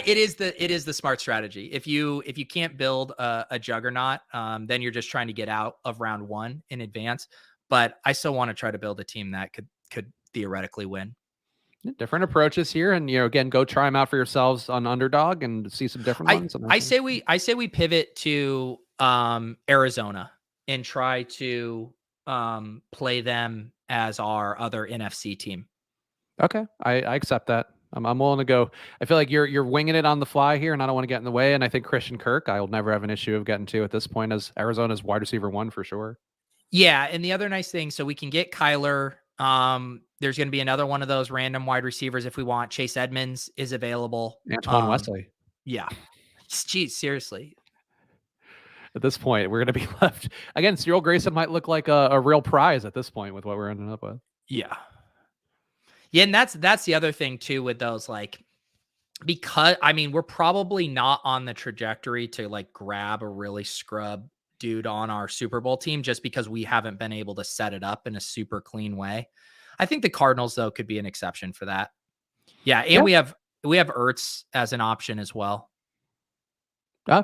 it is the smart strategy. If you can't build a juggernaut, then you're just trying to get out of round one in advance. But I still want to try to build a team that could theoretically win. different approaches here, and again, go try them out for yourselves on Underdog and see some different I ones. I say we pivot to Arizona and try to play them as our other NFC team. Okay, I accept that. I'm willing to go. I feel like you're winging it on the fly here, and I don't want to get in the way. And I think Christian Kirk, I'll never have an issue of getting to at this point as Arizona's wide receiver one for sure. Yeah, and the other nice thing, so we can get Kyler. There's going to be another one of those random wide receivers if we want. Chase Edmonds is available. Antoine Wesley. Yeah, geez, seriously. At this point, we're going to be left again. Cyril Grayson might look like a real prize at this point with what we're ending up with. Yeah, yeah, and that's the other thing too with those, like, because I mean we're probably not on the trajectory to like grab a really scrub dude on our Super Bowl team just because we haven't been able to set it up in a super clean way. I think the Cardinals though could be an exception for that. Yeah, and Yeah. we have Ertz as an option as well.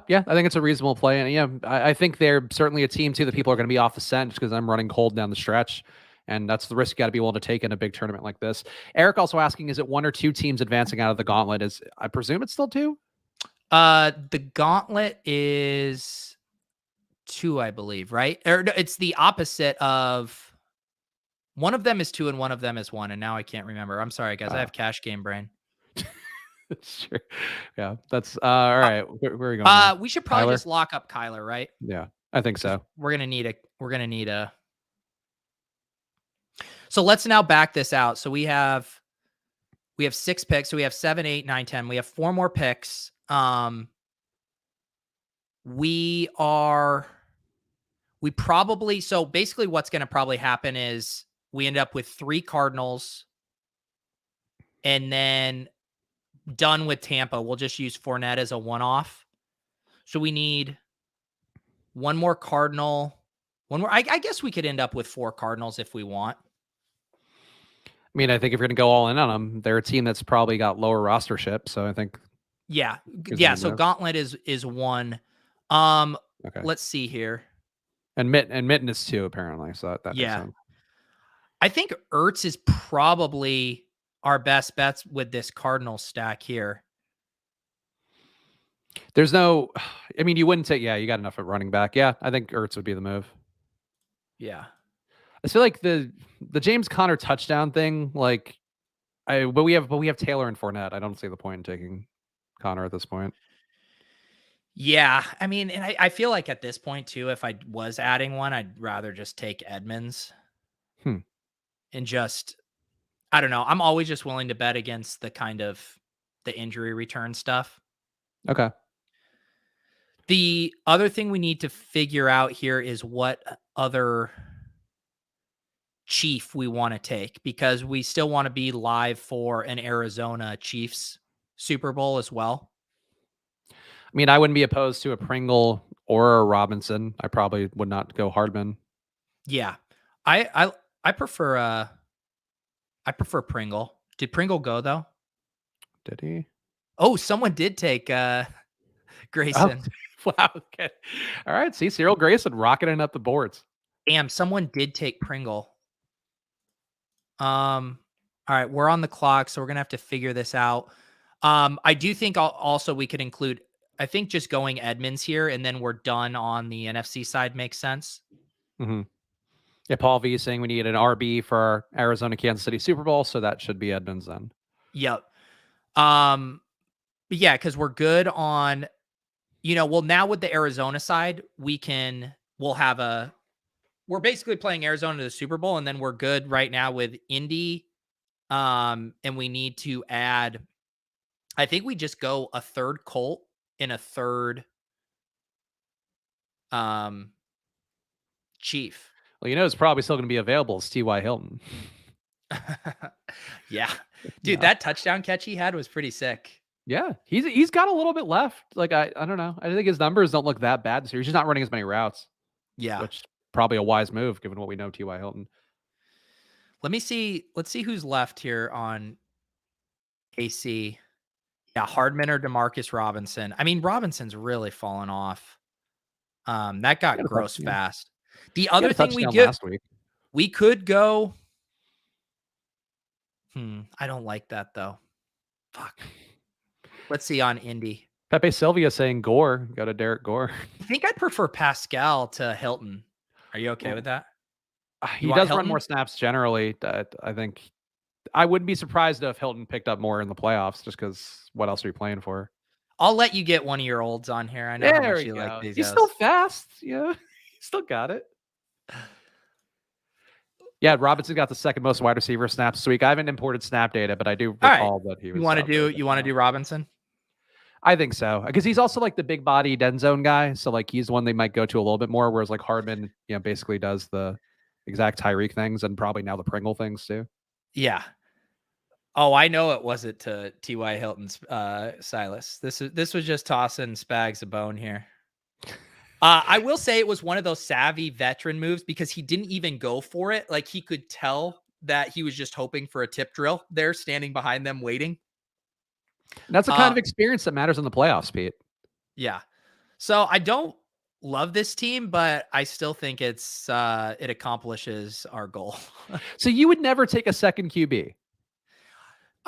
Yeah, I think it's a reasonable play, and yeah, I think they're certainly a team too that people are going to be off the scent just because I'm running cold down the stretch, and that's the risk you got to be willing to take in a big tournament like this. Eric also asking, is it one or two teams advancing out of the gauntlet? Is I presume it's still two. The gauntlet is two, I believe, right? Or no, it's the opposite of one of them is two and one of them is one, and now I can't remember. I'm sorry, guys. I have cash game brain. Sure. Yeah, that's all right. Where are we going now? We should probably Kyler? just lock up Kyler, right? Yeah, I think so. We're gonna need a. So let's now back this out. So we have 6 picks. So we have 7, 8, 9, 10. We have 4 more picks. We probably, so basically what's going to probably happen is we end up with 3 Cardinals and then done with Tampa. We'll just use Fournette as a one-off. So we need one more Cardinal, one more. I guess we could end up with 4 Cardinals if we want. I mean, I think if you're going to go all in on them, they're a team that's probably got lower rostership. So I think. Yeah. So Gauntlet is 1. Okay. Let's see here. And Mitten is 2 apparently. So that Yeah. makes sense. I think Ertz is probably our best bets with this Cardinal stack here. There's no, I mean, you wouldn't say, yeah, you got enough at running back. Yeah, I think Ertz would be the move. Yeah. I feel like the James Conner touchdown thing, like, but we have Taylor and Fournette. I don't see the point in taking Conner at this point. Yeah. I mean, and I feel like at this point too, if I was adding one, I'd rather just take Edmonds and just, I don't know. I'm always just willing to bet against the kind of the injury return stuff. Okay. The other thing we need to figure out here is what other Chief we want to take, because we still want to be live for an Arizona Chiefs Super Bowl as well. I mean, I wouldn't be opposed to a Pringle or a Robinson. I probably would not go Hardman. Yeah. I prefer Pringle. Did Pringle go though? Did he? Oh, someone did take Grayson. Oh, wow. Okay. All right. See, Cyril Grayson rocketing up the boards. Damn, someone did take Pringle. All right, we're on the clock, so we're gonna have to figure this out. I do think also we could include, I think just going Edmonds here, and then we're done on the NFC side makes sense. Mm-hmm. Yeah, Paul V is saying we need an RB for our Arizona Kansas City Super Bowl, so that should be Edmonds then. Yep. But yeah, because we're good on, well, now with the Arizona side, we're basically playing Arizona to the Super Bowl, and then we're good right now with Indy. And we need to add, I think we just go a third Colt and a third Chief. Well, it's probably still going to be available as T.Y. Hilton. Yeah. Dude, that touchdown catch he had was pretty sick. Yeah, he's got a little bit left. Like I don't know. I think his numbers don't look that bad this year. He's just not running as many routes. Yeah. Which probably a wise move given what we know T.Y. Hilton. Let's see who's left here on KC. Yeah, Hardman or Demarcus Robinson. I mean, Robinson's really fallen off. That got gross fast. The other thing last week. we could go. I don't like that though. Fuck. Let's see on Indy. Pepe Sylvia saying Gore. Go to Derek Gore. I think I'd prefer Pascal to Hilton. Are you okay with that? He does run more snaps generally. I think I wouldn't be surprised if Hilton picked up more in the playoffs just because what else are you playing for? I'll let you get one of your olds on here. I know how much you like these. He's still fast. Yeah, he still got it. Yeah, Robinson got the second most wide receiver snaps this week. I haven't imported snap data, but I do recall that he was. You want to do Robinson? I think so because he's also like the big body end zone guy. So like he's the one they might go to a little bit more. Whereas like Hardman, basically does the exact Tyreek things and probably now the Pringle things too. Yeah. Oh, I know it wasn't to T.Y. Hilton's Silas. This was just tossing Spags a bone here. I will say it was one of those savvy veteran moves because he didn't even go for it. Like he could tell that he was just hoping for a tip drill there, standing behind them waiting. And that's the kind of experience that matters in the playoffs, Pete. Yeah. So I don't love this team, but I still think it accomplishes our goal. So you would never take a second QB?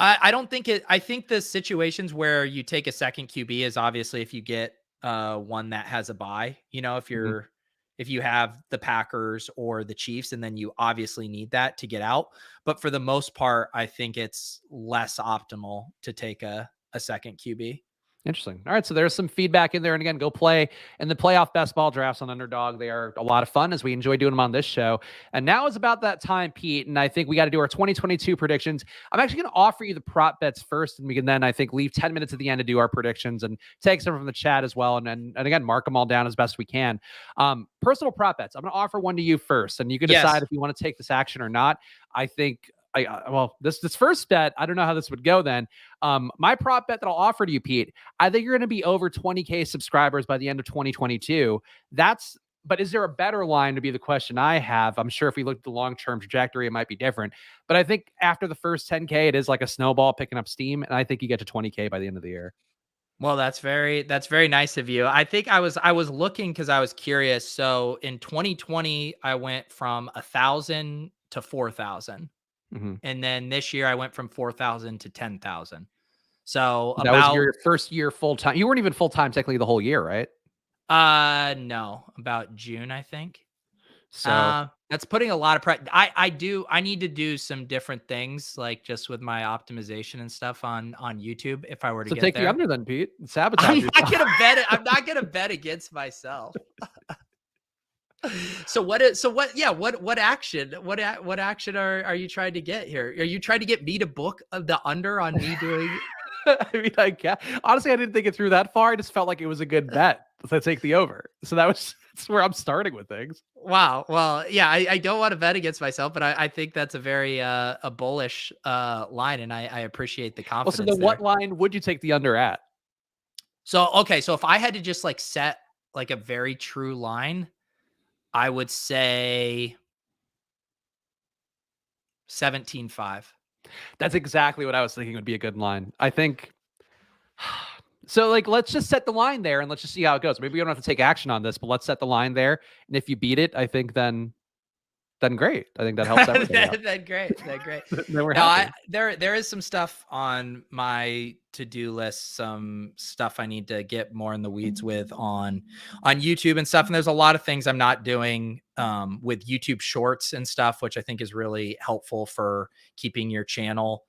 I don't think it. I think the situations where you take a second QB is obviously if you get one that has a bye. If you have the Packers or the Chiefs, and then you obviously need that to get out. But for the most part, I think it's less optimal to take a second QB. Interesting. All right, so there's some feedback in there. And again, go play in the playoff best ball drafts on Underdog. They are a lot of fun as we enjoy doing them on this show. And now is about that time, Pete. And I think we got to do our 2022 predictions. I'm actually going to offer you the prop bets first. And we can then, I think, leave 10 minutes at the end to do our predictions and take some from the chat as well. And again, mark them all down as best we can. Personal prop bets. I'm going to offer one to you first. And you can decide if you want to take this action or not. I think... this first bet, I don't know how this would go then. My prop bet that I'll offer to you, Pete, I think you're going to be over 20K subscribers by the end of 2022. But is there a better line to be the question I have? I'm sure if we look at the long-term trajectory, it might be different. But I think after the first 10K, it is like a snowball picking up steam. And I think you get to 20K by the end of the year. Well, that's very nice of you. I think I was looking because I was curious. So in 2020, I went from 1,000 to 4,000. Mm-hmm. And then this year I went from 4,000 to 10,000. So that was your first year full time. You weren't even full time technically the whole year, right? No, about June, I think. So that's putting a lot of pressure. I need to do some different things, like just with my optimization and stuff on YouTube. If I were to get take there. the under then, Pete. Sabotage. I'm not gonna bet against myself. What action are you trying to get here? Are you trying to get me to book the under on me doing? I mean, honestly, I didn't think it through that far. I just felt like it was a good bet to take the over. So that's where I'm starting with things. Wow. Well, yeah, I don't want to bet against myself, but I think that's a very a bullish line, and I appreciate the confidence. Well, so then what line would you take the under at? So if I had to just like set like a very true line, I would say 17.5. That's exactly what I was thinking would be a good line. I think. So like, let's just set the line there and let's just see how it goes. Maybe we don't have to take action on this, but let's set the line there. And if you beat it, I think then great. I think that helps everything. Then great. Then we're happy. There is some stuff on my to-do list, some stuff I need to get more in the weeds with on YouTube and stuff. And there's a lot of things I'm not doing with YouTube Shorts and stuff, which I think is really helpful for keeping your channel,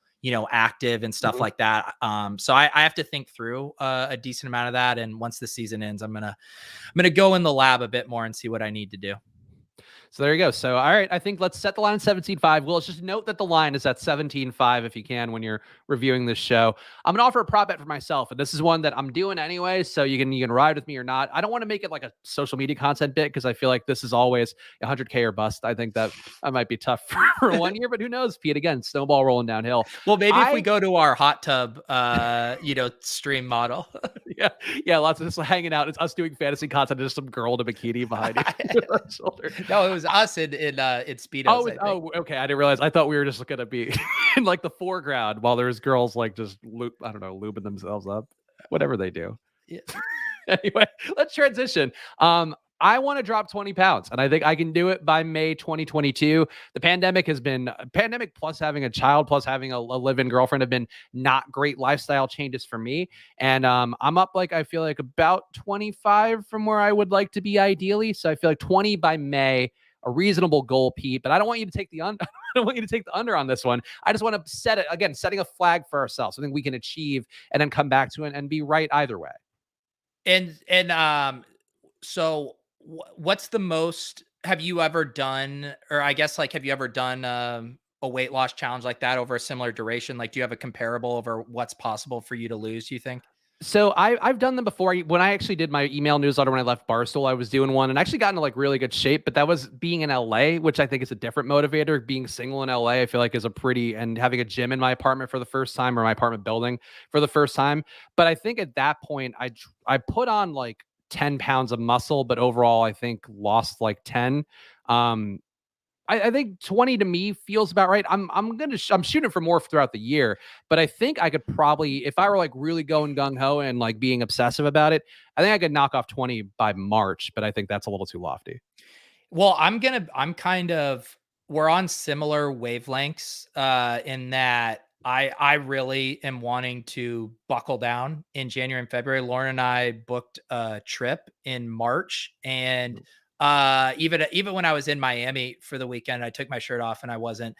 active and stuff like that. So I have to think through a decent amount of that. And once the season ends, I'm gonna go in the lab a bit more and see what I need to do. So there you go. So, all right, I think let's set the line at 17.5. Well, let's just note that the line is at 17.5 if you can when you're reviewing this show. I'm gonna offer a prop bet for myself, and this is one that I'm doing anyway. So you can ride with me or not. I don't want to make it like a social media content bit because I feel like this is always 100K or bust. I think that might be tough for 1 year, but who knows? Pete, again, snowball rolling downhill. Well, maybe if we I go to our hot tub, stream model. yeah, lots of just hanging out. It's us doing fantasy content. There's some girl in a bikini behind you. Shoulder. No, it was us in Speedos. Oh, I think. okay. I didn't realize. I thought we were just gonna be in like the foreground while there's girls like just lubing themselves up, whatever they do. Yeah. Anyway, let's transition. I want to drop 20 pounds, and I think I can do it by May 2022. The pandemic has been pandemic plus having a child plus having a live-in girlfriend have been not great lifestyle changes for me. And I'm up I feel like about 25 from where I would like to be ideally. So I feel like 20 by May, a reasonable goal, Pete. But I don't want you to take the I don't want you to take the under on this one. I just want to set it again, setting a flag for ourselves, something we can achieve, and then come back to it and be right either way. So what's the most have you ever done, or I guess have you ever done a weight loss challenge like that over a similar duration? Like, do you have a comparable over what's possible for you to lose, you think? So I've done them before. When I actually did my email newsletter when I left Barstool, I was doing one and actually got into really good shape. But that was being in LA, which I think is a different motivator. Being single in LA, I feel like is and having a gym in my apartment for the first time, or my apartment building for the first time. But I think at that point, I put on 10 pounds of muscle, but overall I think lost 10. I think 20 to me feels about right. I'm shooting for more throughout the year, but I think I could probably, if I were really going gung ho and being obsessive about it, I think I could knock off 20 by March, but I think that's a little too lofty. Well, we're on similar wavelengths in that I really am wanting to buckle down in January and February. Lauren and I booked a trip in March, and even when I was in Miami for the weekend, I took my shirt off and I wasn't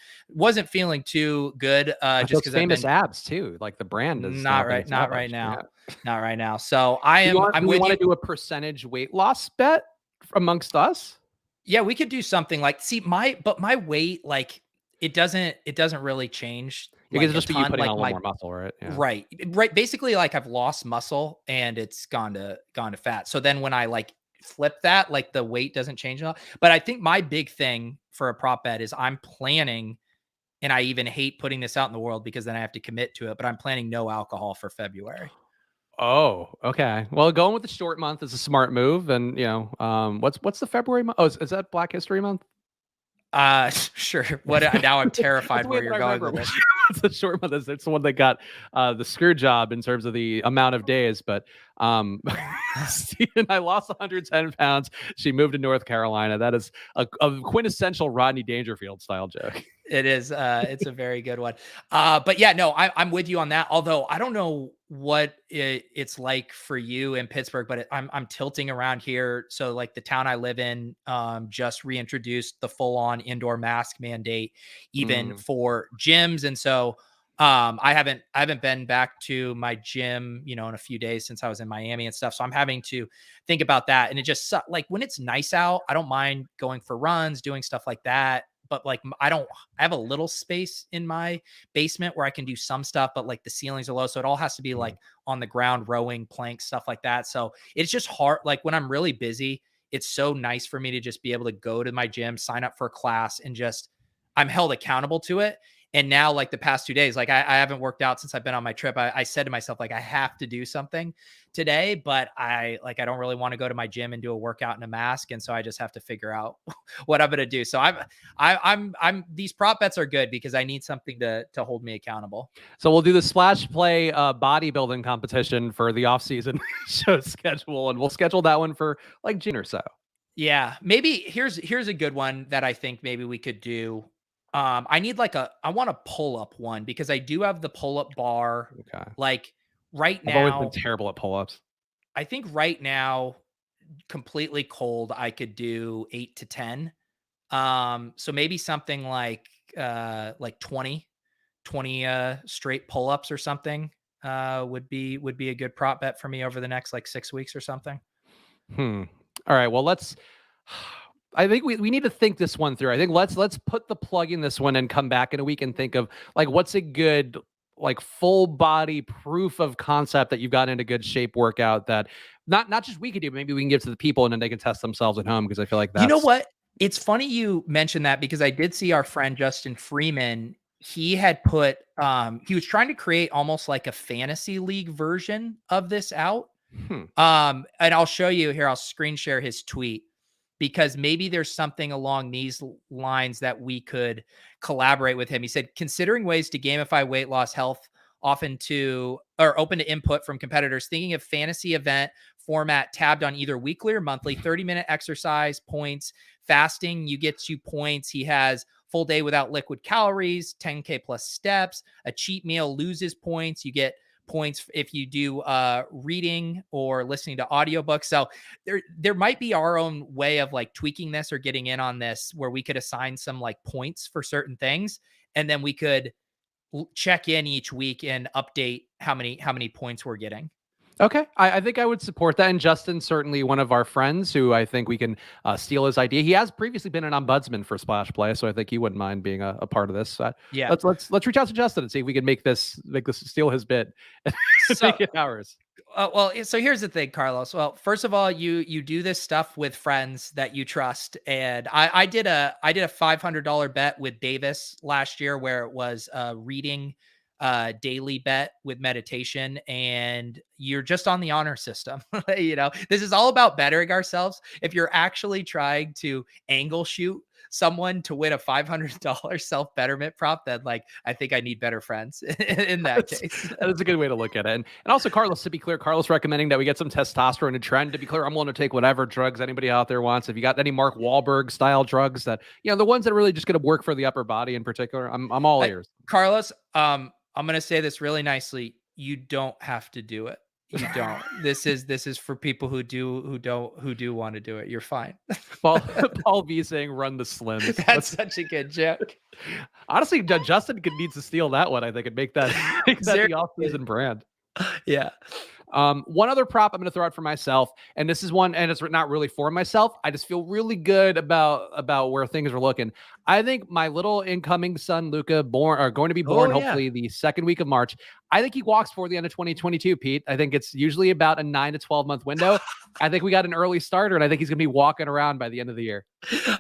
feeling too good just Those because I've famous been abs too. The brand is now being not right established. now. Yeah. Not right now. So I'm Do we with want you. to do a percentage weight loss bet amongst us? Yeah, we could do something see my weight, it doesn't really change It could a just be you ton. putting on Like a little my more muscle, right? Yeah. right. Basically, I've lost muscle and it's gone to fat. So then when I flip that, the weight doesn't change enough. But I think my big thing for a prop bet is I'm planning, and I even hate putting this out in the world because then I have to commit to it, but I'm planning no alcohol for February. Oh, okay. Well, going with the short month is a smart move. And what's the February month? Oh, is that Black History Month? Sure. What now I'm terrified where you're going with this. It's the short month. It's the one that got the screw job in terms of the amount of days. But Steven, I lost 110 pounds. She moved to North Carolina. That is a quintessential Rodney Dangerfield style joke. It is. It's a very good one. But yeah, no, I'm with you on that. Although I don't know what it's like for you in Pittsburgh, but I'm tilting around here. So the town I live in just reintroduced the full on indoor mask mandate, even for gyms, and so I haven't been back to my gym, in a few days since I was in Miami and stuff. So I'm having to think about that, and it just when it's nice out, I don't mind going for runs, doing stuff like that. But I have a little space in my basement where I can do some stuff, but the ceilings are low. So it all has to be on the ground, rowing, planks, stuff like that. So it's just hard. When I'm really busy, it's so nice for me to just be able to go to my gym, sign up for a class, and I'm held accountable to it. And now, the past 2 days, I haven't worked out since I've been on my trip. I said to myself, I have to do something today, but I don't really want to go to my gym and do a workout in a mask. And so I just have to figure out what I'm going to do. So these prop bets are good because I need something to hold me accountable. So we'll do the splash play bodybuilding competition for the off season show schedule, and we'll schedule that one for June or so. Yeah, maybe here's a good one that I think maybe we could do. I need I want a pull up one because I do have the pull up bar. Okay. Right I've now, always been terrible at pull ups. I think right now, completely cold, I could do 8 to 10. So maybe something like 20 straight pull ups or something would be a good prop bet for me over the next 6 weeks or something. All right. Well, let's I think we need to think this one through. I think let's put the plug in this one and come back in a week and think of like what's a good like full body proof of concept that you've gotten into good shape workout that not just we could do, but maybe we can give to the people and then they can test themselves at home because I feel like You know that's what? It's funny you mentioned that because I did see our friend Justin Freeman. He had put he was trying to create almost like a fantasy league version of this out. hmm. And I'll show you here. I'll screen share his tweet because maybe there's something along these lines that we could collaborate with him. He said, considering ways to gamify weight loss health often to or open to input from competitors, thinking of fantasy event format tabbed on either weekly or monthly, 30-minute exercise points, fasting, you get 2 points. He has full day without liquid calories, 10K plus steps, a cheat meal loses points. You get points if you do reading or listening to audiobooks. So there might be our own way of like tweaking this or getting in on this where we could assign some like points for certain things, and then we could check in each week and update how many points we're getting. Okay, I think I would support that. And Justin, certainly one of our friends who I think we can steal his idea. He has previously been an ombudsman for Splash Play, so I think he wouldn't mind being a part of this. Yeah. Let's reach out to Justin and see if we can make this steal his bid and So make it ours. well, so here's the thing, Carlos. Well, first of all, you do this stuff with friends that you trust, and I did a $500 bet with Davis last year where it was a reading daily bet with meditation, and you're just on the honor system. This is all about bettering ourselves. If you're actually trying to angle shoot someone to win a $500 self betterment prop, then like I think I need better friends in that case. That is a good way to look at it. And also, Carlos, to be clear, Carlos recommending that we get some testosterone and trend. To be clear, I'm willing to take whatever drugs anybody out there wants. If you got any Mark Wahlberg style drugs that, the ones that are really just going to work for the upper body in particular, I'm all ears. Carlos, I'm going to say this really nicely. You don't have to do it. You don't. This is for people who do want to do it. You're fine. Paul V saying run the slims. That's such a good joke. Honestly, Justin needs to steal that one, I think, and make that the off-season brand. Yeah. One other prop I'm going to throw out for myself, and this is one, and it's not really for myself. I just feel really good about where things are looking. I think my little incoming son, Luca, going to be born hopefully the second week of March. I think he walks for the end of 2022, Pete. I think it's usually about a 9 to 12 month window. I think we got an early starter, and I think he's going to be walking around by the end of the year.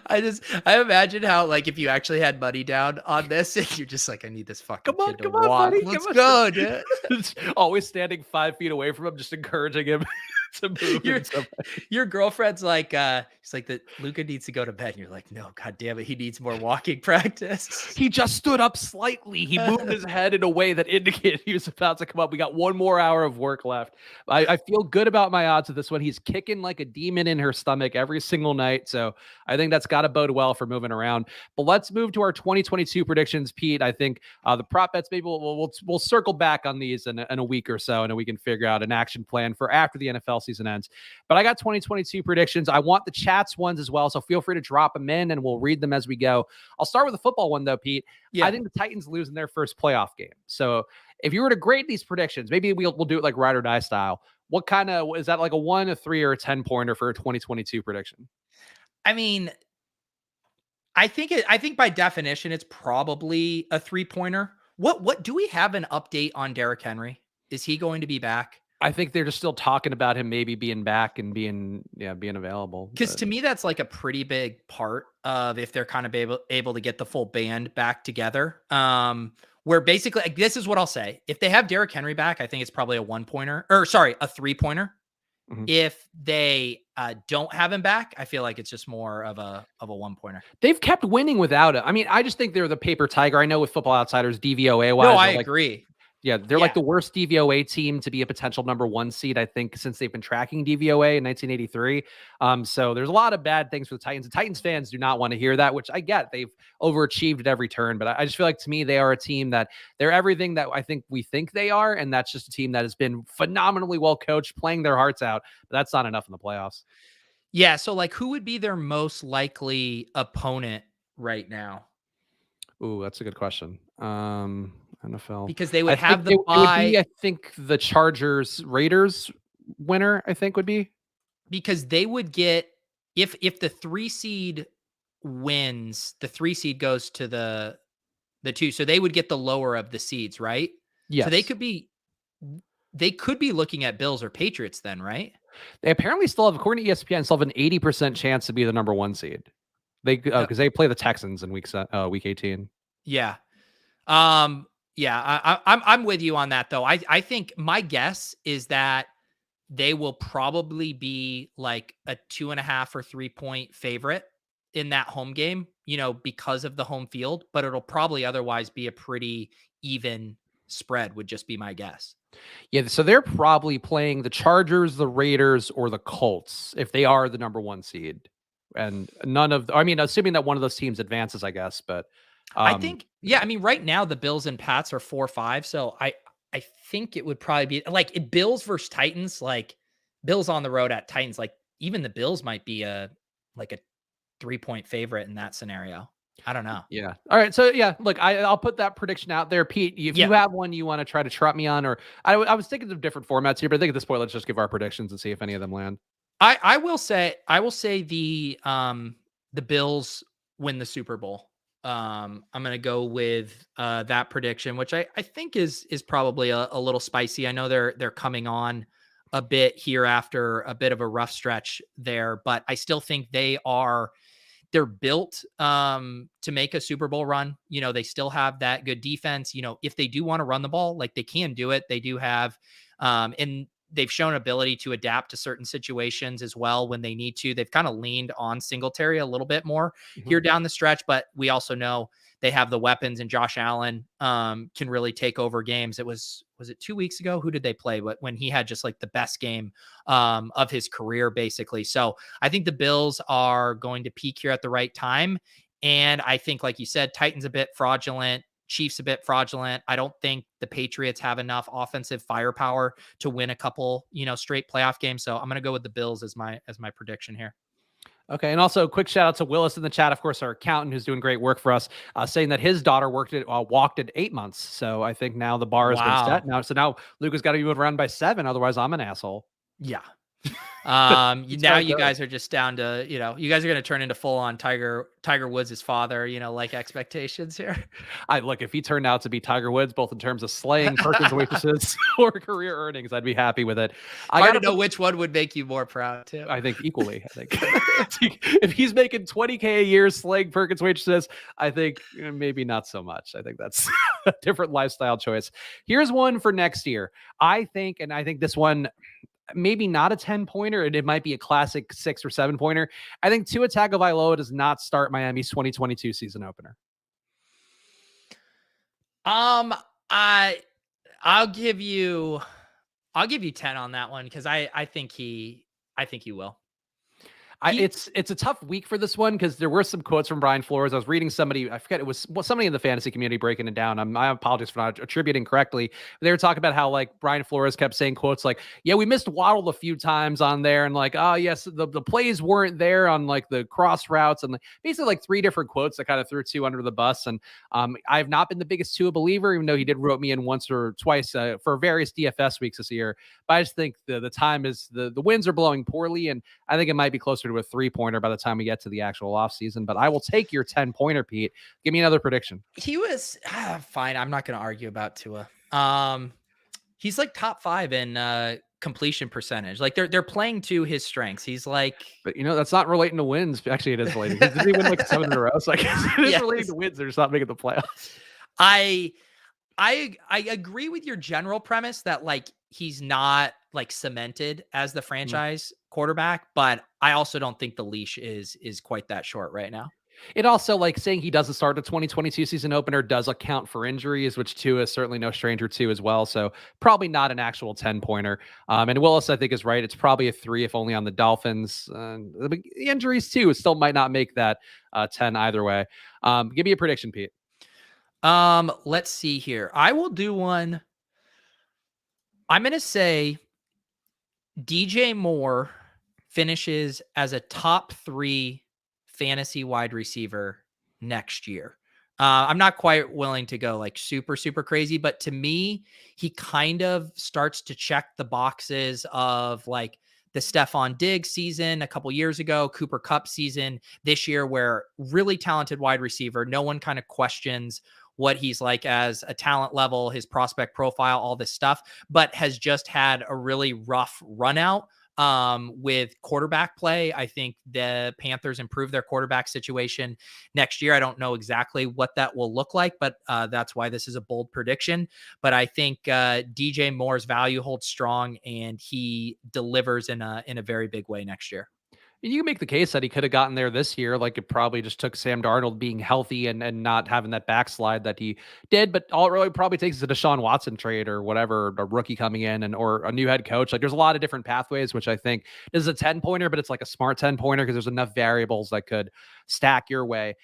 I imagine how, like, if you actually had money down on this, and you're just like, I need this fucking kid to walk. Buddy, let's go, dude. Always standing 5 feet away from him, just encouraging him to move. Your girlfriend's like, he's like, that Luca needs to go to bed. And you're like, no, God damn it, he needs more walking practice. He just stood up slightly. He moved his head in a way that indicated he was about to come up. We got 1 more hour of work left. I feel good about my odds of this one. He's kicking like a demon in her stomach every single night. So I think that's got to bode well for moving around. But let's move to our 2022 predictions, Pete. I think the prop bets, maybe we'll circle back on these in a week or so, and then we can figure out an action plan for after the NFL season ends. But I got 2022 predictions. I want the chats ones as well, so feel free to drop them in and we'll read them as we go. I'll start with the football one though, Pete. Yeah. I think the Titans lose in their first playoff game. So if you were to grade these predictions, maybe we'll do it like ride or die style. What kind of is that, like a 1, a 3, or a 10 pointer for a 2022 prediction? I mean, I think by definition it's probably a 3-pointer. What do we have an update on Derrick Henry? Is he going to be back? I think they're just still talking about him maybe being back and being available. Because to me, that's like a pretty big part of if they're kind of able to get the full band back together. Where basically, like, this is what I'll say. If they have Derrick Henry back, I think it's probably a 1-pointer, or sorry, a 3-pointer. Mm-hmm. If they don't have him back, I feel like it's just more of a 1-pointer. They've kept winning without him. I mean, I just think they're the paper tiger. I know with Football Outsiders, DVOA wise. No, I agree. Yeah, they're like the worst DVOA team to be a potential number 1 seed, I think, since they've been tracking DVOA in 1983. So there's a lot of bad things for the Titans. The Titans fans do not want to hear that, which I get. They've overachieved at every turn. But I just feel like, to me, they are a team that they're everything that I think we think they are. And that's just a team that has been phenomenally well coached, playing their hearts out. But that's not enough in the playoffs. Yeah, so like who would be their most likely opponent right now? Ooh, that's a good question. NFL, because they would have the bye. It would be, I think, the Chargers Raiders winner, I think, would be, because they would get, if the 3 seed wins, the 3 seed goes to the 2. So they would get the lower of the seeds, right? So Yes. they could be looking at Bills or Patriots then, right? They apparently still have, according to ESPN, still have an 80% chance to be the number 1 seed. They Uh, because they play the Texans in week 18. yeah. Yeah, I'm with you on that though. I think my guess is that they will probably be like a 2.5 or 3 point favorite in that home game, because of the home field, but it'll probably otherwise be a pretty even spread, would just be my guess. Yeah, so they're probably playing the Chargers, the Raiders, or the Colts if they are the number 1 seed. And none of, I mean, assuming that one of those teams advances, I guess. But I um, think, yeah, I mean, right now the Bills and Pats are 4-5, so I think it would probably be like Bills versus Titans, like Bills on the road at Titans, like even the Bills might be a 3 point favorite in that scenario. I don't know. yeah. All right. So yeah, look, I'll put that prediction out there, Pete. If you Yeah. have one you want to try to trot me on, or I was thinking of different formats here, but I think at this point, let's just give our predictions and see if any of them land. I will say the Bills win the Super Bowl. I'm gonna go with that prediction, which I think is probably a little spicy. I know they're coming on a bit here after a bit of a rough stretch there, but I still think they're built to make a Super Bowl run. They still have that good defense. If they do want to run the ball, like they can do it. They do have and they've shown ability to adapt to certain situations as well when they need to. They've kind of leaned on Singletary a little bit more here down the stretch, but we also know they have the weapons, and Josh Allen can really take over games. Was it 2 weeks ago? Who did they play? But when he had just like the best game of his career, basically. So I think the Bills are going to peak here at the right time. And I think, like you said, Titans a bit fraudulent, Chiefs a bit fraudulent. I don't think the Patriots have enough offensive firepower to win a couple, straight playoff games. So I'm going to go with the Bills as my prediction here. Okay, and also a quick shout out to Willis in the chat, of course, our accountant who's doing great work for us, saying that his daughter walked at 8 months. So I think now the bar has been set. Now Luca's got to be moved around by 7, otherwise I'm an asshole. Yeah. That's Now how it you goes. guys are just down to, you guys are going to turn into full on Tiger Woods' father, like expectations here. Look, if he turned out to be Tiger Woods, both in terms of slaying Perkins waitresses or career earnings, I'd be happy with it. I Hard got to know which one would make you more proud too. I think equally. I think if he's making $20K a year slaying Perkins waitresses, I think maybe not so much. I think that's a different lifestyle choice. Here's one for next year. I think this one, maybe not a 10-pointer, and it might be a classic 6 or 7-pointer. I think Tua Tagovailoa does not start Miami's 2022 season opener. I'll give you 10 on that one, because I think he will. It's a tough week for this one because there were some quotes from Brian Flores. I was reading somebody, I forget, it was somebody in the fantasy community breaking it down. I apologize for not attributing correctly. They were talking about how like Brian Flores kept saying quotes like, yeah, we missed Waddle a few times on there. And like, oh yes, the plays weren't there on like the cross routes, and like, basically like 3 different quotes that kind of threw Tua under the bus. And I've not been the biggest Tua believer, even though he did rope me in once or twice for various DFS weeks this year. But I just think the time is the winds are blowing poorly, and I think it might be closer to a 3-pointer by the time we get to the actual offseason. But I will take your 10-pointer, Pete. Give me another prediction. He was fine. I'm not going to argue about Tua. He's like top 5 in completion percentage. Like they're playing to his strengths. He's like, but that's not relating to wins. Actually, it is relating. Did he win like 7 in a row? So I guess it is relating to wins. They're just not making the playoffs. I agree with your general premise that like he's not like cemented as the franchise quarterback, but I also don't think the leash is quite that short right now. It also, like, saying he doesn't start the 2022 season opener does account for injuries, which Tua is certainly no stranger to as well. So probably not an actual 10-pointer. And Willis, I think, is right. It's probably a 3, if only on the Dolphins. The injuries too still might not make that 10 either way. Give me a prediction, Pete. Let's see here. I will do one. I'm going to say DJ Moore finishes as a top 3 fantasy wide receiver next year. I'm not quite willing to go like super, super crazy, but to me, he kind of starts to check the boxes of like the Stephon Diggs season a couple years ago, Cooper Kupp season this year, where really talented wide receiver. No one kind of questions what he's like as a talent level, his prospect profile, all this stuff, but has just had a really rough run out with quarterback play. I think the Panthers improve their quarterback situation next year. I don't know exactly what that will look like, but that's why this is a bold prediction. But I think DJ Moore's value holds strong, and he delivers in a very big way next year. You can make the case that he could have gotten there this year. Like, it probably just took Sam Darnold being healthy and not having that backslide that he did. But all it really probably takes is a Deshaun Watson trade or whatever, a rookie coming in or a new head coach. Like, there's a lot of different pathways, which I think is a 10-pointer, but it's like a smart 10-pointer because there's enough variables that could stack your way.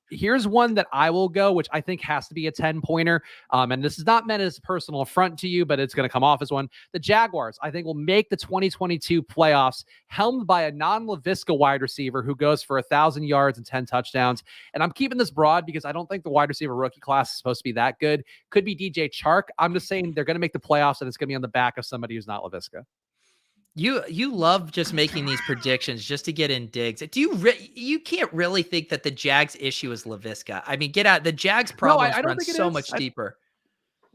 Here's one that I will go, which I think has to be a 10-pointer. And this is not meant as a personal affront to you, but it's going to come off as one. The Jaguars, I think, will make the 2022 playoffs, helmed by a non-Laviska wide receiver who goes for 1,000 yards and 10 touchdowns. And I'm keeping this broad because I don't think the wide receiver rookie class is supposed to be that good. Could be DJ Chark. I'm just saying they're going to make the playoffs, and it's going to be on the back of somebody who's not Laviska. You love just making these predictions just to get in digs. Do you can't really think that the Jags issue is Laviska? I mean, get out. The Jags problems I don't run think so much deeper.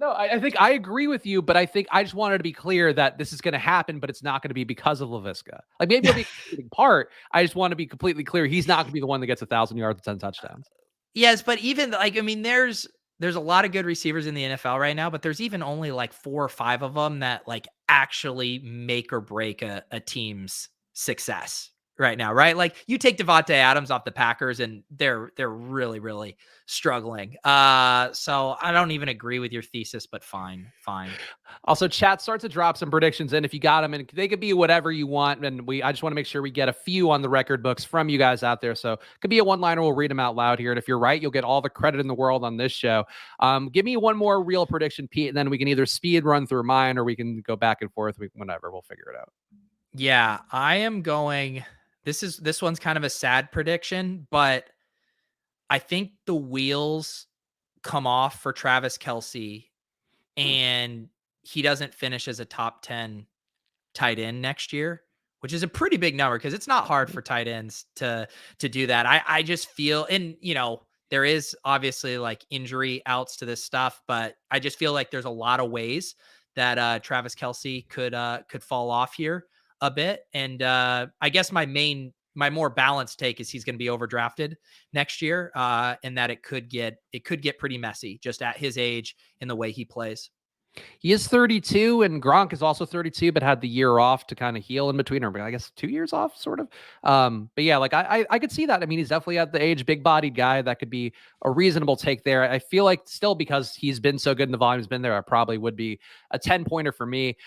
I think I agree with you, but I think I just wanted to be clear that this is going to happen, but it's not going to be because of Laviska. Like, maybe it'll be a big part. I just want to be completely clear. He's not going to be the one that gets 1,000 yards and 10 touchdowns. Yes, but even like, I mean, there's a lot of good receivers in the NFL right now, but there's even only like 4 or 5 of them that like actually make or break a team's success right now, right? Like, you take Devontae Adams off the Packers and they're really, really struggling. So I don't even agree with your thesis, but fine. Also, chat starts to drop some predictions in if you got them, and they could be whatever you want. And I just want to make sure we get a few on the record books from you guys out there. So it could be a one-liner. We'll read them out loud here. And if you're right, you'll get all the credit in the world on this show. Give me one more real prediction, Pete, and then we can either speed run through mine or we can go back and forth. Whatever. We'll figure it out. Yeah, I am going. This one's kind of a sad prediction, but I think the wheels come off for Travis Kelce, and he doesn't finish as a top 10 tight end next year, which is a pretty big number because it's not hard for tight ends to do that. I just feel, and there is obviously like injury outs to this stuff, but I just feel like there's a lot of ways that Travis Kelce could fall off here a bit. And I guess my more balanced take is he's going to be overdrafted next year, and that it could get pretty messy just at his age and the way he plays. He is 32, and Gronk is also 32, but had the year off to kind of heal in between, or I guess 2 years off, sort of. But yeah, like I could see that. I mean, he's definitely at the age, big-bodied guy. That could be a reasonable take there. I feel like still, because he's been so good and the volume's been there, I probably would be a 10-pointer for me.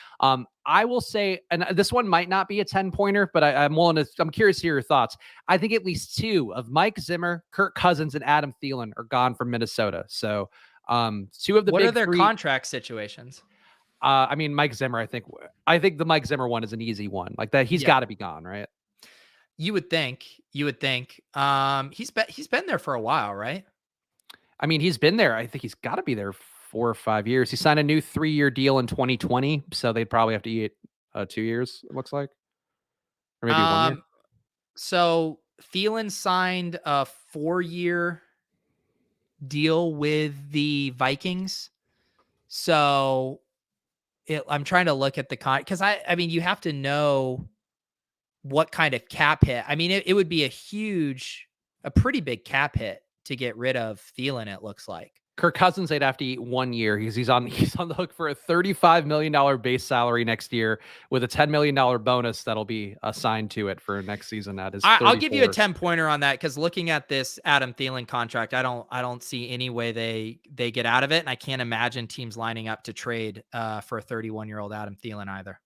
I will say, and this one might not be a 10-pointer, but I'm curious to hear your thoughts. I think at least 2 of Mike Zimmer, Kirk Cousins, and Adam Thielen are gone from Minnesota. So 2 of the what big are their 3 contract situations? I mean, Mike Zimmer, I think the Mike Zimmer one is an easy one. Like that, he's got to be gone, right? You would think. He's been there for a while, right? I mean, he's been there. I think he's got to be there 4 or 5 years. He signed a new 3-year deal in 2020, so they'd probably have to eat 2 years. It looks like, or maybe 1 year. So Thielen signed a 4-year deal with the Vikings. So I'm trying to look at the because I mean, you have to know what kind of cap hit. I mean, it would be a pretty big cap hit to get rid of Thielen, it looks like. Kirk Cousins, they'd have to eat 1 year. He's on the hook for a $35 million base salary next year with a $10 million bonus that'll be assigned to it for next season. That is, I'll give you a 10-pointer on that, because looking at this Adam Thielen contract, I don't see any way they get out of it, and I can't imagine teams lining up to trade for a 31-year-old Adam Thielen either.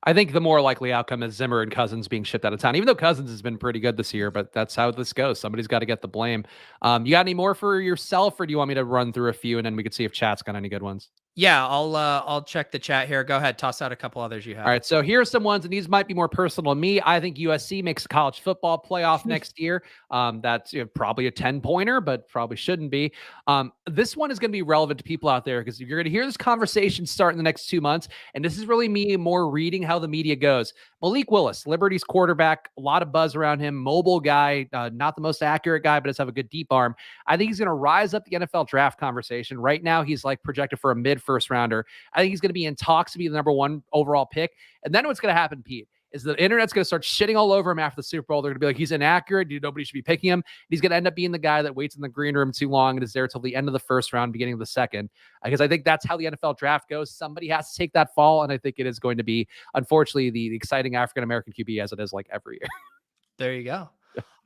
I think the more likely outcome is Zimmer and Cousins being shipped out of town, even though Cousins has been pretty good this year, but that's how this goes. Somebody's got to get the blame. You got any more for yourself, or do you want me to run through a few and then we can see if chat's got any good ones? Yeah, I'll check the chat here. Go ahead, toss out a couple others you All have. right, so here are some ones, and these might be more personal to me. I think USC makes a college football playoff next year. That's probably a 10-pointer, but probably shouldn't be. This one is going to be relevant to people out there because you're going to hear this conversation start in the next 2 months, and this is really me more reading how the media goes. Malik Willis, Liberty's quarterback, a lot of buzz around him, mobile guy, not the most accurate guy, but does have a good deep arm. I think he's going to rise up the NFL draft conversation. Right now, he's like projected for a mid-first rounder. I think he's going to be in talks to be the number 1 overall pick. And then what's going to happen, Pete, is the internet's going to start shitting all over him after the Super Bowl. They're going to be like, he's inaccurate. Nobody should be picking him. He's going to end up being the guy that waits in the green room too long and is there till the end of the first round, beginning of the second. Because I think that's how the NFL draft goes. Somebody has to take that fall, and I think it is going to be, unfortunately, the exciting African-American QB as it is like every year. There you go.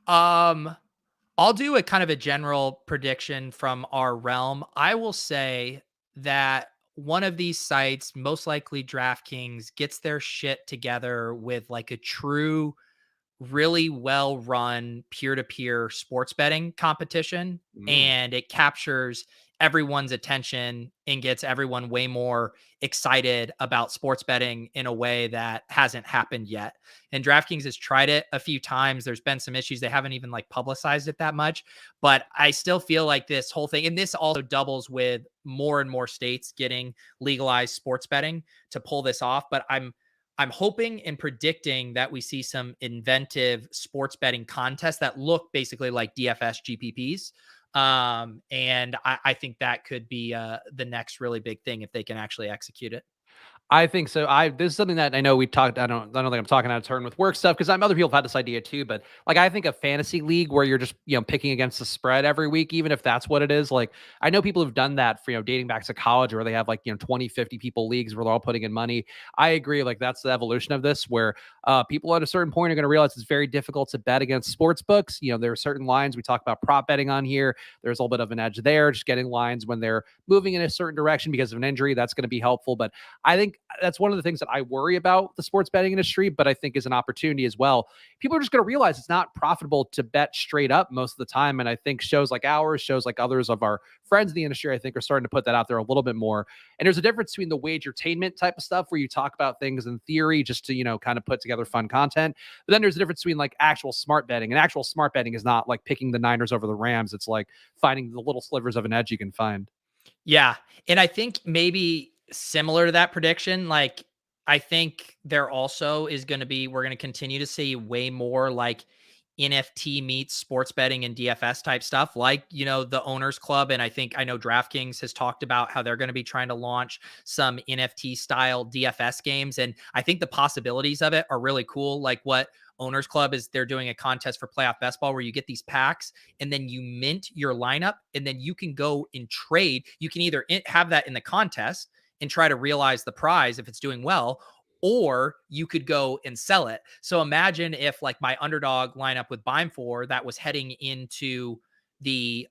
I'll do a kind of a general prediction from our realm. I will say that one of these sites, most likely DraftKings, gets their shit together with like a true, really well run peer to peer sports betting competition. And it captures everyone's attention and gets everyone way more excited about sports betting in a way that hasn't happened yet. And DraftKings has tried it a few times. There's been some issues. They haven't even like publicized it that much, but I still feel like this whole thing, and this also doubles with more and more states getting legalized sports betting to pull this off. But I'm hoping and predicting that we see some inventive sports betting contests that look basically like DFS GPPs. And I think that could be the next really big thing if they can actually execute it. I think so. This is something that I know we talked. I don't think I'm talking out of turn with work stuff because other people have had this idea too. But like I think a fantasy league where you're just picking against the spread every week, even if that's what it is. Like I know people have done that for dating back to college where they have like 20, 50 people leagues where they're all putting in money. I agree. Like that's the evolution of this where people at a certain point are going to realize it's very difficult to bet against sports books. There are certain lines we talk about prop betting on here. There's a little bit of an edge there, just getting lines when they're moving in a certain direction because of an injury. That's going to be helpful. But I think that's one of the things that I worry about the sports betting industry, but I think is an opportunity as well. People are just going to realize it's not profitable to bet straight up most of the time. And I think shows like ours, shows like others of our friends in the industry, I think are starting to put that out there a little bit more. And there's a difference between the wagertainment type of stuff where you talk about things in theory just to, kind of put together fun content. But then there's a difference between like actual smart betting, and actual smart betting is not like picking the Niners over the Rams. It's like finding the little slivers of an edge you can find. Yeah. And I think maybe similar to that prediction, like I think there also is going to be, we're going to continue to see way more like NFT meets sports betting and DFS type stuff, like, the Owners Club. And I know DraftKings has talked about how they're going to be trying to launch some NFT style DFS games. And I think the possibilities of it are really cool. Like what Owners Club is, they're doing a contest for playoff best ball where you get these packs and then you mint your lineup and then you can go and trade. You can either have that in the contest and try to realize the prize if it's doing well, or you could go and sell it. So imagine if like my underdog lineup with Bime for that was heading into the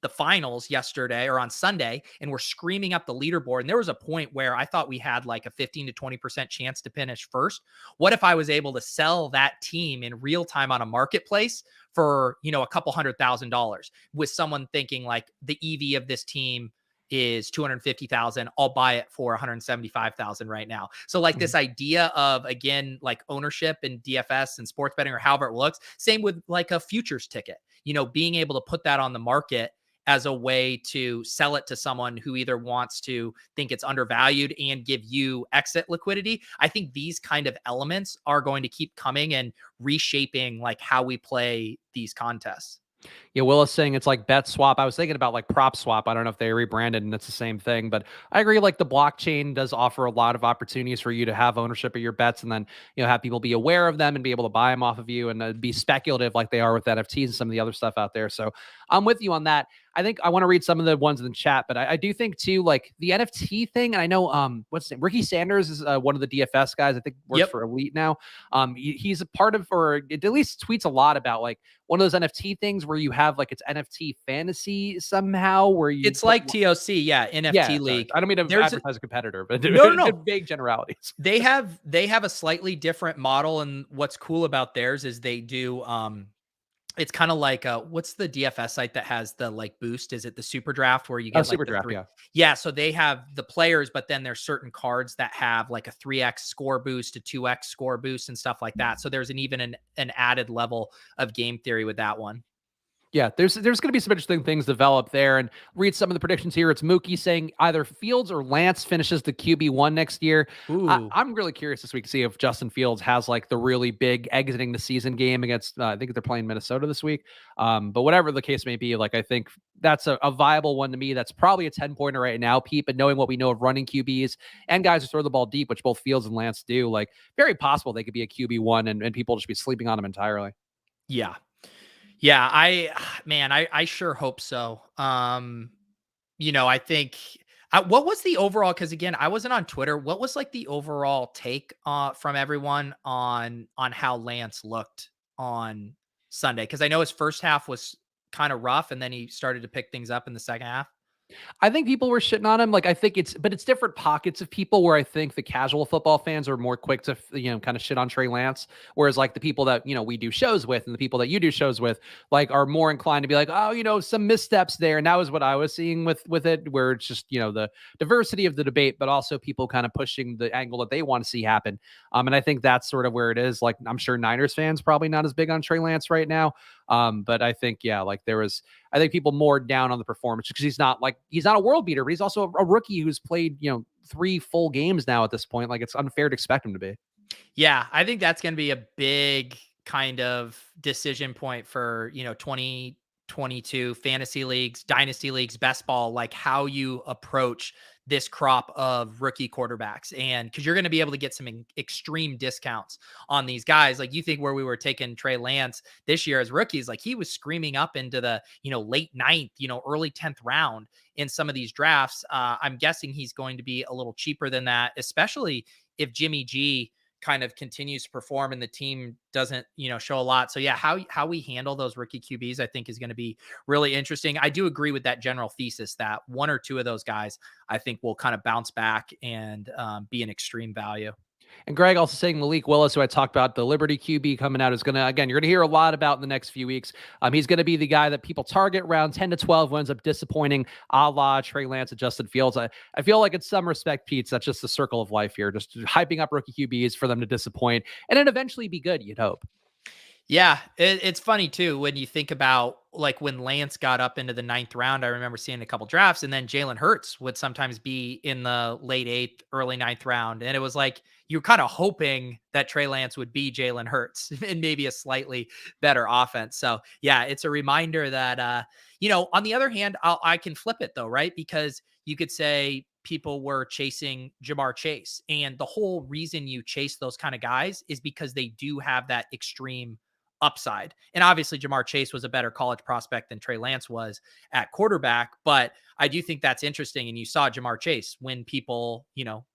finals yesterday or on Sunday, and we're screaming up the leaderboard. And there was a point where I thought we had like a 15 to 20% chance to finish first. What if I was able to sell that team in real time on a marketplace for, a couple $100,000 with someone thinking like the EV of this team is 250,000. I'll buy it for 175,000 right now. So like this idea of, again, like ownership and DFS and sports betting or however it looks, same with like a futures ticket, being able to put that on the market as a way to sell it to someone who either wants to think it's undervalued and give you exit liquidity. I think these kind of elements are going to keep coming and reshaping like how we play these contests. Yeah, Willis saying it's like bet swap. I was thinking about like prop swap. I don't know if they rebranded and it's the same thing, but I agree. Like the blockchain does offer a lot of opportunities for you to have ownership of your bets and then, have people be aware of them and be able to buy them off of you and be speculative like they are with NFTs and some of the other stuff out there. So I'm with you on that. I think I want to read some of the ones in the chat, but I do think too, like the NFT thing. And I know, what's his name? Ricky Sanders is one of the DFS guys. I think works for Elite now. He's a part of, or at least tweets a lot about like one of those NFT things where you have like it's NFT fantasy somehow where you. It's like TOC, yeah, NFT league. I don't mean to advertise a competitor, but no. Big generalities. They have a slightly different model, and what's cool about theirs is they do It's kind of like what's the DFS site that has the like boost? Is it the Super Draft where you Oh, get like super the draft. three? Yeah. Yeah, so they have the players, but then there's certain cards that have like a 3x score boost, a 2x score boost, and stuff like that. So there's an added level of game theory with that one. Yeah, there's going to be some interesting things develop there. And read some of the predictions here. It's Mookie saying either Fields or Lance finishes the QB1 next year. Ooh, I'm really curious this week to see if Justin Fields has like the really big exiting the season game against, I think they're playing Minnesota this week. But whatever the case may be, like I think that's a viable one to me. That's probably a 10-pointer right now, Pete. But knowing what we know of running QBs and guys who throw the ball deep, which both Fields and Lance do, like very possible they could be a QB1 and people just be sleeping on them entirely. yeah. Yeah, I sure hope so. I think what was the overall, because again, I wasn't on Twitter. What was like the overall take from everyone on how Lance looked on Sunday? Because I know his first half was kind of rough, and then he started to pick things up in the second half. I think people were shitting on him. Like, I think it's different pockets of people where I think the casual football fans are more quick to, kind of shit on Trey Lance. Whereas, like, the people that, we do shows with and the people that you do shows with, like, are more inclined to be like, oh, some missteps there. And that was what I was seeing with it, where it's just, the diversity of the debate, but also people kind of pushing the angle that they want to see happen. And I think that's sort of where it is. Like, I'm sure Niners fans probably not as big on Trey Lance right now. But I think, yeah, like I think people more down on the performance because he's not a world beater, but he's also a rookie who's played, 3 full games now at this point. Like it's unfair to expect him to be. Yeah, I think that's going to be a big kind of decision point for, 2022 fantasy leagues, dynasty leagues, best ball, like how you approach this crop of rookie quarterbacks. And because you're going to be able to get some extreme discounts on these guys. Like you think where we were taking Trey Lance this year as rookies, like he was screaming up into the, late ninth, early 10th round in some of these drafts. I'm guessing he's going to be a little cheaper than that, especially if Jimmy G kind of continues to perform and the team doesn't, show a lot. So yeah, how we handle those rookie QBs, I think is going to be really interesting. I do agree with that general thesis that one or two of those guys, I think will kind of bounce back and be an extreme value. And Greg also saying Malik Willis, who I talked about, the Liberty QB coming out, is going to, again, you're going to hear a lot about in the next few weeks. He's going to be the guy that people target around 10 to 12 who ends up disappointing, a la Trey Lance and Justin Fields. I feel like in some respect, Pete, that's just the circle of life here, just hyping up rookie QBs for them to disappoint and then eventually be good, you'd hope. Yeah, it's funny too when you think about like when Lance got up into the ninth round. I remember seeing a couple drafts, and then Jalen Hurts would sometimes be in the late eighth, early ninth round, and it was like you're kind of hoping that Trey Lance would be Jalen Hurts and maybe a slightly better offense. So yeah, it's a reminder that on the other hand, I can flip it though, right? Because you could say people were chasing Jamar Chase, and the whole reason you chase those kind of guys is because they do have that extreme upside. And obviously Jamar Chase was a better college prospect than Trey Lance was at quarterback, but I do think that's interesting. And you saw Jamar Chase win people,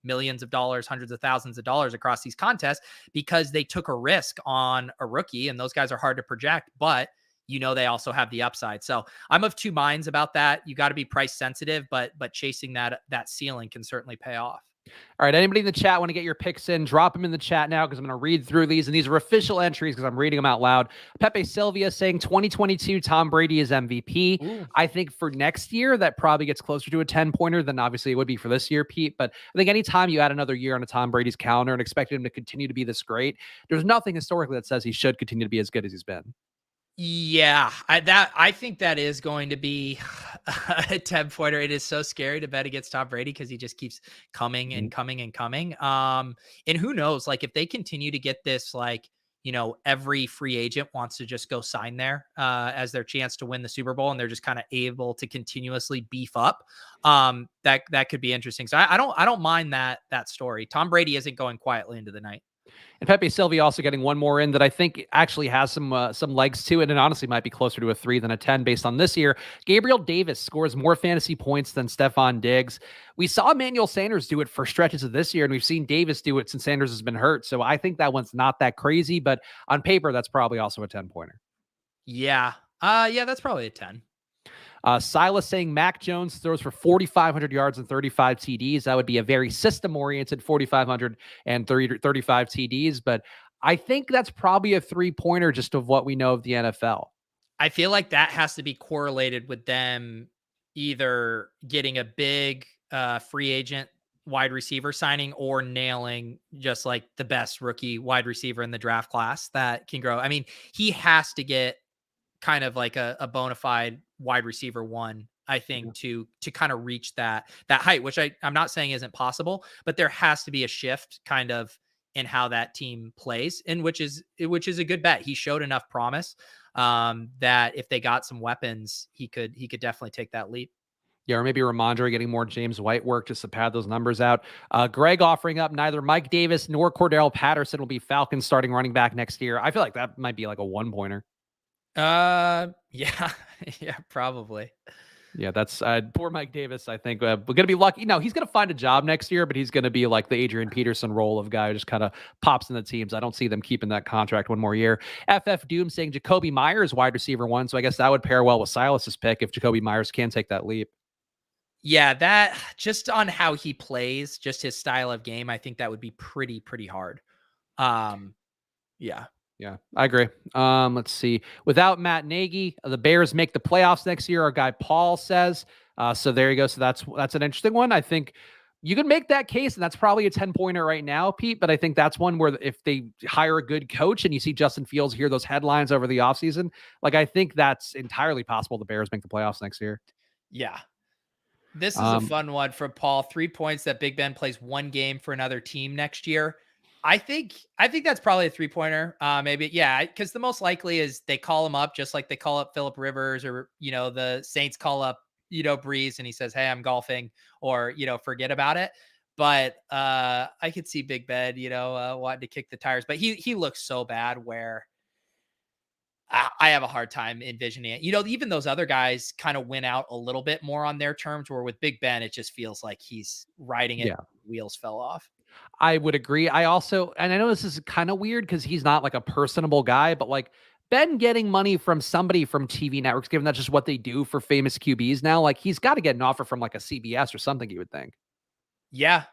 millions of dollars, hundreds of thousands of dollars across these contests because they took a risk on a rookie, and those guys are hard to project, but they also have the upside. So I'm of two minds about that. You got to be price sensitive, but chasing that ceiling can certainly pay off. All right, anybody in the chat want to get your picks in, drop them in the chat now because I'm going to read through these, and these are official entries because I'm reading them out loud. Pepe Sylvia saying 2022 Tom Brady is MVP. Ooh. I think for next year, that probably gets closer to a 10-pointer than obviously it would be for this year, Pete. But I think anytime you add another year on a Tom Brady's calendar and expect him to continue to be this great, there's nothing historically that says he should continue to be as good as he's been. Yeah, I think that is going to be a 10-pointer. It is so scary to bet against Tom Brady because he just keeps coming and coming and coming. And who knows, like if they continue to get this, like, every free agent wants to just go sign there as their chance to win the Super Bowl, and they're just kind of able to continuously beef up. That could be interesting. So I don't mind that story. Tom Brady isn't going quietly into the night. And Pepe Sylvia also getting one more in that I think actually has some legs to it, and honestly might be closer to a 3 than a 10 based on this year. Gabriel Davis scores more fantasy points than Stephon Diggs. We saw Emmanuel Sanders do it for stretches of this year, and we've seen Davis do it since Sanders has been hurt. So I think that one's not that crazy, but on paper, that's probably also a 10-pointer. Yeah. Yeah, that's probably a 10. Silas saying Mac Jones throws for 4,500 yards and 35 TDs. That would be a very system-oriented 4,500 and 35 TDs. But I think that's probably a 3-pointer just of what we know of the NFL. I feel like that has to be correlated with them either getting a big free agent wide receiver signing or nailing just like the best rookie wide receiver in the draft class that can grow. I mean, he has to get kind of like a bona fide wide receiver one, I think, to kind of reach that height, which I'm not saying isn't possible, but there has to be a shift kind of in how that team plays, and which is a good bet. He showed enough promise that if they got some weapons, he could definitely take that leap. Yeah, or maybe Ramondre getting more James White work just to pad those numbers out. Greg offering up neither Mike Davis nor Cordell Patterson will be Falcons starting running back next year. I feel like that might be like a 1-pointer. Yeah, yeah, probably. Yeah, that's poor Mike Davis. I think we're going to be lucky. No, he's going to find a job next year, but he's going to be like the Adrian Peterson role of guy who just kind of pops in the teams. I don't see them keeping that contract one more year. FF Doom saying Jacoby Myers wide receiver one. So I guess that would pair well with Silas's pick if Jacoby Myers can take that leap. Yeah, that just on how he plays, just his style of game, I think that would be pretty hard. Yeah. Yeah, I agree. Let's see. Without Matt Nagy, the Bears make the playoffs next year. Our guy Paul says. So there you go. So that's an interesting one. I think you can make that case, and that's probably a 10-pointer right now, Pete. But I think that's one where if they hire a good coach and you see Justin Fields hear those headlines over the offseason, like I think that's entirely possible the Bears make the playoffs next year. Yeah. This is a fun one from Paul. 3 points that Big Ben plays one game for another team next year. I think that's probably a 3-pointer. Maybe, yeah, because the most likely is they call him up just like they call up Phillip Rivers, or the Saints call up Breeze and he says, "Hey, I'm golfing," or forget about it. But I could see Big Ben, wanting to kick the tires, but he looks so bad where I have a hard time envisioning it. Even those other guys kind of went out a little bit more on their terms, where with Big Ben, it just feels like he's riding it. Yeah. Wheels fell off. I would agree. I also, and I know this is kind of weird because he's not like a personable guy, but like Ben getting money from somebody from TV networks, given that's just what they do for famous QBs now, like he's got to get an offer from like a CBS or something, you would think. Yeah.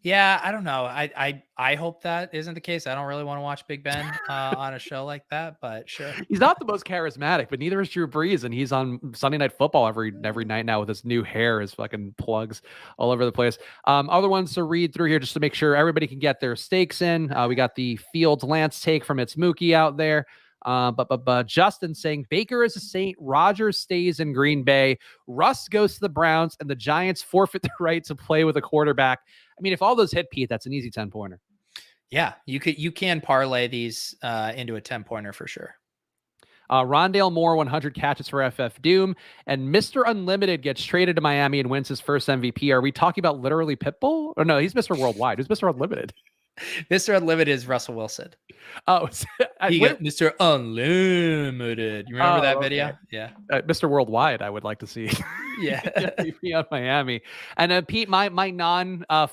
Yeah. I don't know. I hope that isn't the case. I don't really want to watch Big Ben on a show like that, but sure. He's not the most charismatic, but neither is Drew Brees. And he's on Sunday Night Football every night now with his new hair, his fucking plugs all over the place. Other ones to read through here just to make sure everybody can get their stakes in. We got the Fields Lance take from It's Mookie out there. But Justin saying Baker is a Saint, Rodgers stays in Green Bay, Russ goes to the Browns, and the Giants forfeit the right to play with a quarterback. I mean, if all those hit, Pete, that's an easy 10-pointer. Yeah, you can parlay these into a 10-pointer for sure. Rondale Moore, 100 catches for FF Doom, and Mr. Unlimited gets traded to Miami and wins his first MVP. Are we talking about literally Pitbull? Or no, he's Mr. Worldwide. Who's Mr. Unlimited? Mr. Unlimited is Russell Wilson. Oh, he got Mr. Unlimited. You remember that video? Okay. Yeah. Mr. Worldwide, I would like to see. Yeah. MVP on Miami. And Pete, my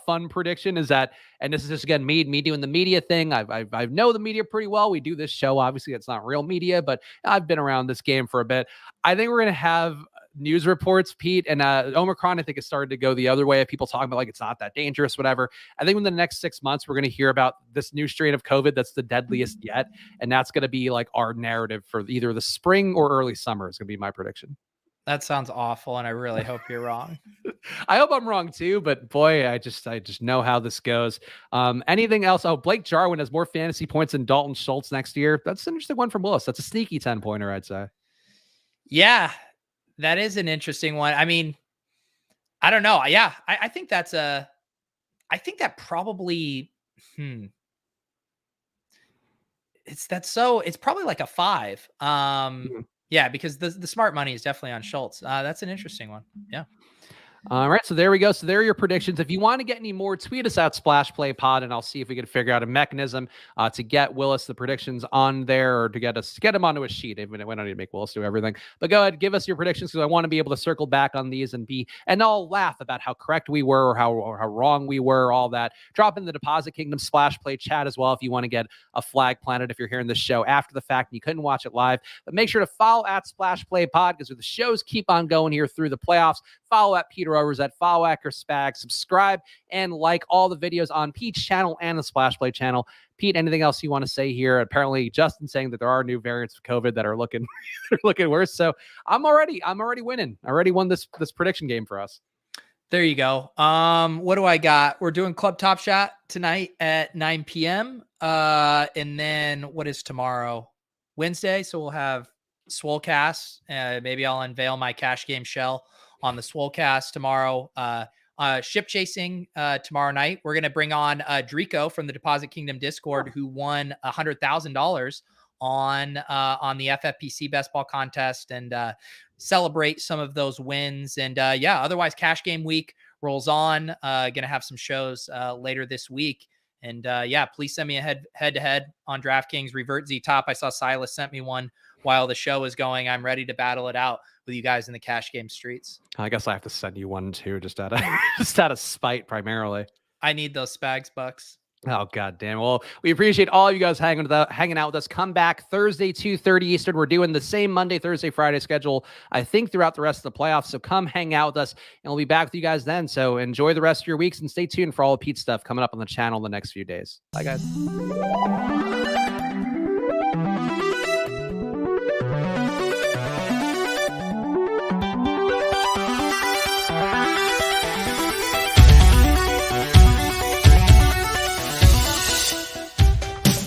fun prediction is that, and this is just again me doing the media thing. I know the media pretty well. We do this show. Obviously, it's not real media, but I've been around this game for a bit. I think we're gonna have news reports, Pete, and Omicron, I think, has started to go the other way of people talking about like it's not that dangerous, whatever. I think in the next 6 months, we're going to hear about this new strain of COVID that's the deadliest yet. And that's going to be like our narrative for either the spring or early summer is going to be my prediction. That sounds awful, and I really hope you're wrong. I hope I'm wrong too, but boy, I just know how this goes. Anything else? Oh, Blake Jarwin has more fantasy points than Dalton Schultz next year. That's an interesting one from Willis. That's a sneaky 10-pointer, I'd say. Yeah, that is an interesting one. I mean, I don't know. Yeah, I think that's I think that probably, it's probably like a 5. Yeah, because the smart money is definitely on Schultz. That's an interesting one. Yeah. All right, so there we go. So there are your predictions. If you want to get any more, tweet us at Splash Play Pod, and I'll see if we can figure out a mechanism to get Willis the predictions on there, or to get him onto a sheet. We don't need to make Willis do everything, but go ahead, give us your predictions, because I want to be able to circle back on these and I'll laugh about how correct we were or how wrong we were. All that. Drop in the Deposit Kingdom Splash Play chat as well if you want to get a flag planted if you're hearing this show after the fact and you couldn't watch it live. But make sure to follow at Splash Play Pod, because the shows keep on going here through the playoffs. Follow at Peter Peter Overs at Fawak or Spags. Subscribe and like all the videos on Pete's channel and the Splash Play channel. Pete, anything else you want to say here? Apparently, Justin saying that there are new variants of COVID that are looking looking worse. So I'm already winning. I already won this prediction game for us. There you go. What do I got? We're doing Club Top Shot tonight at 9 p.m. And then what is tomorrow? Wednesday. So we'll have Swolecast. Maybe I'll unveil my cash game shell on the Swolecast tomorrow. Ship chasing tomorrow night. We're going to bring on Drico from the Deposit Kingdom Discord, who won $100,000 on the FFPC best ball contest, and celebrate some of those wins. And otherwise cash game week rolls on. Gonna have some shows later this week. And please send me a head-to-head on DraftKings. Revert Z Top. I saw Silas sent me one while the show is going. I'm ready to battle it out with you guys in the cash game streets. I guess I have to send you one too, just out of spite primarily. I need those Spags bucks. Oh, God damn. Well, we appreciate all of you guys hanging out with us. Come back Thursday, 2:30 Eastern. We're doing the same Monday, Thursday, Friday schedule, I think, throughout the rest of the playoffs. So come hang out with us, and we'll be back with you guys then. So enjoy the rest of your weeks, and stay tuned for all of Pete's stuff coming up on the channel in the next few days. Bye, guys.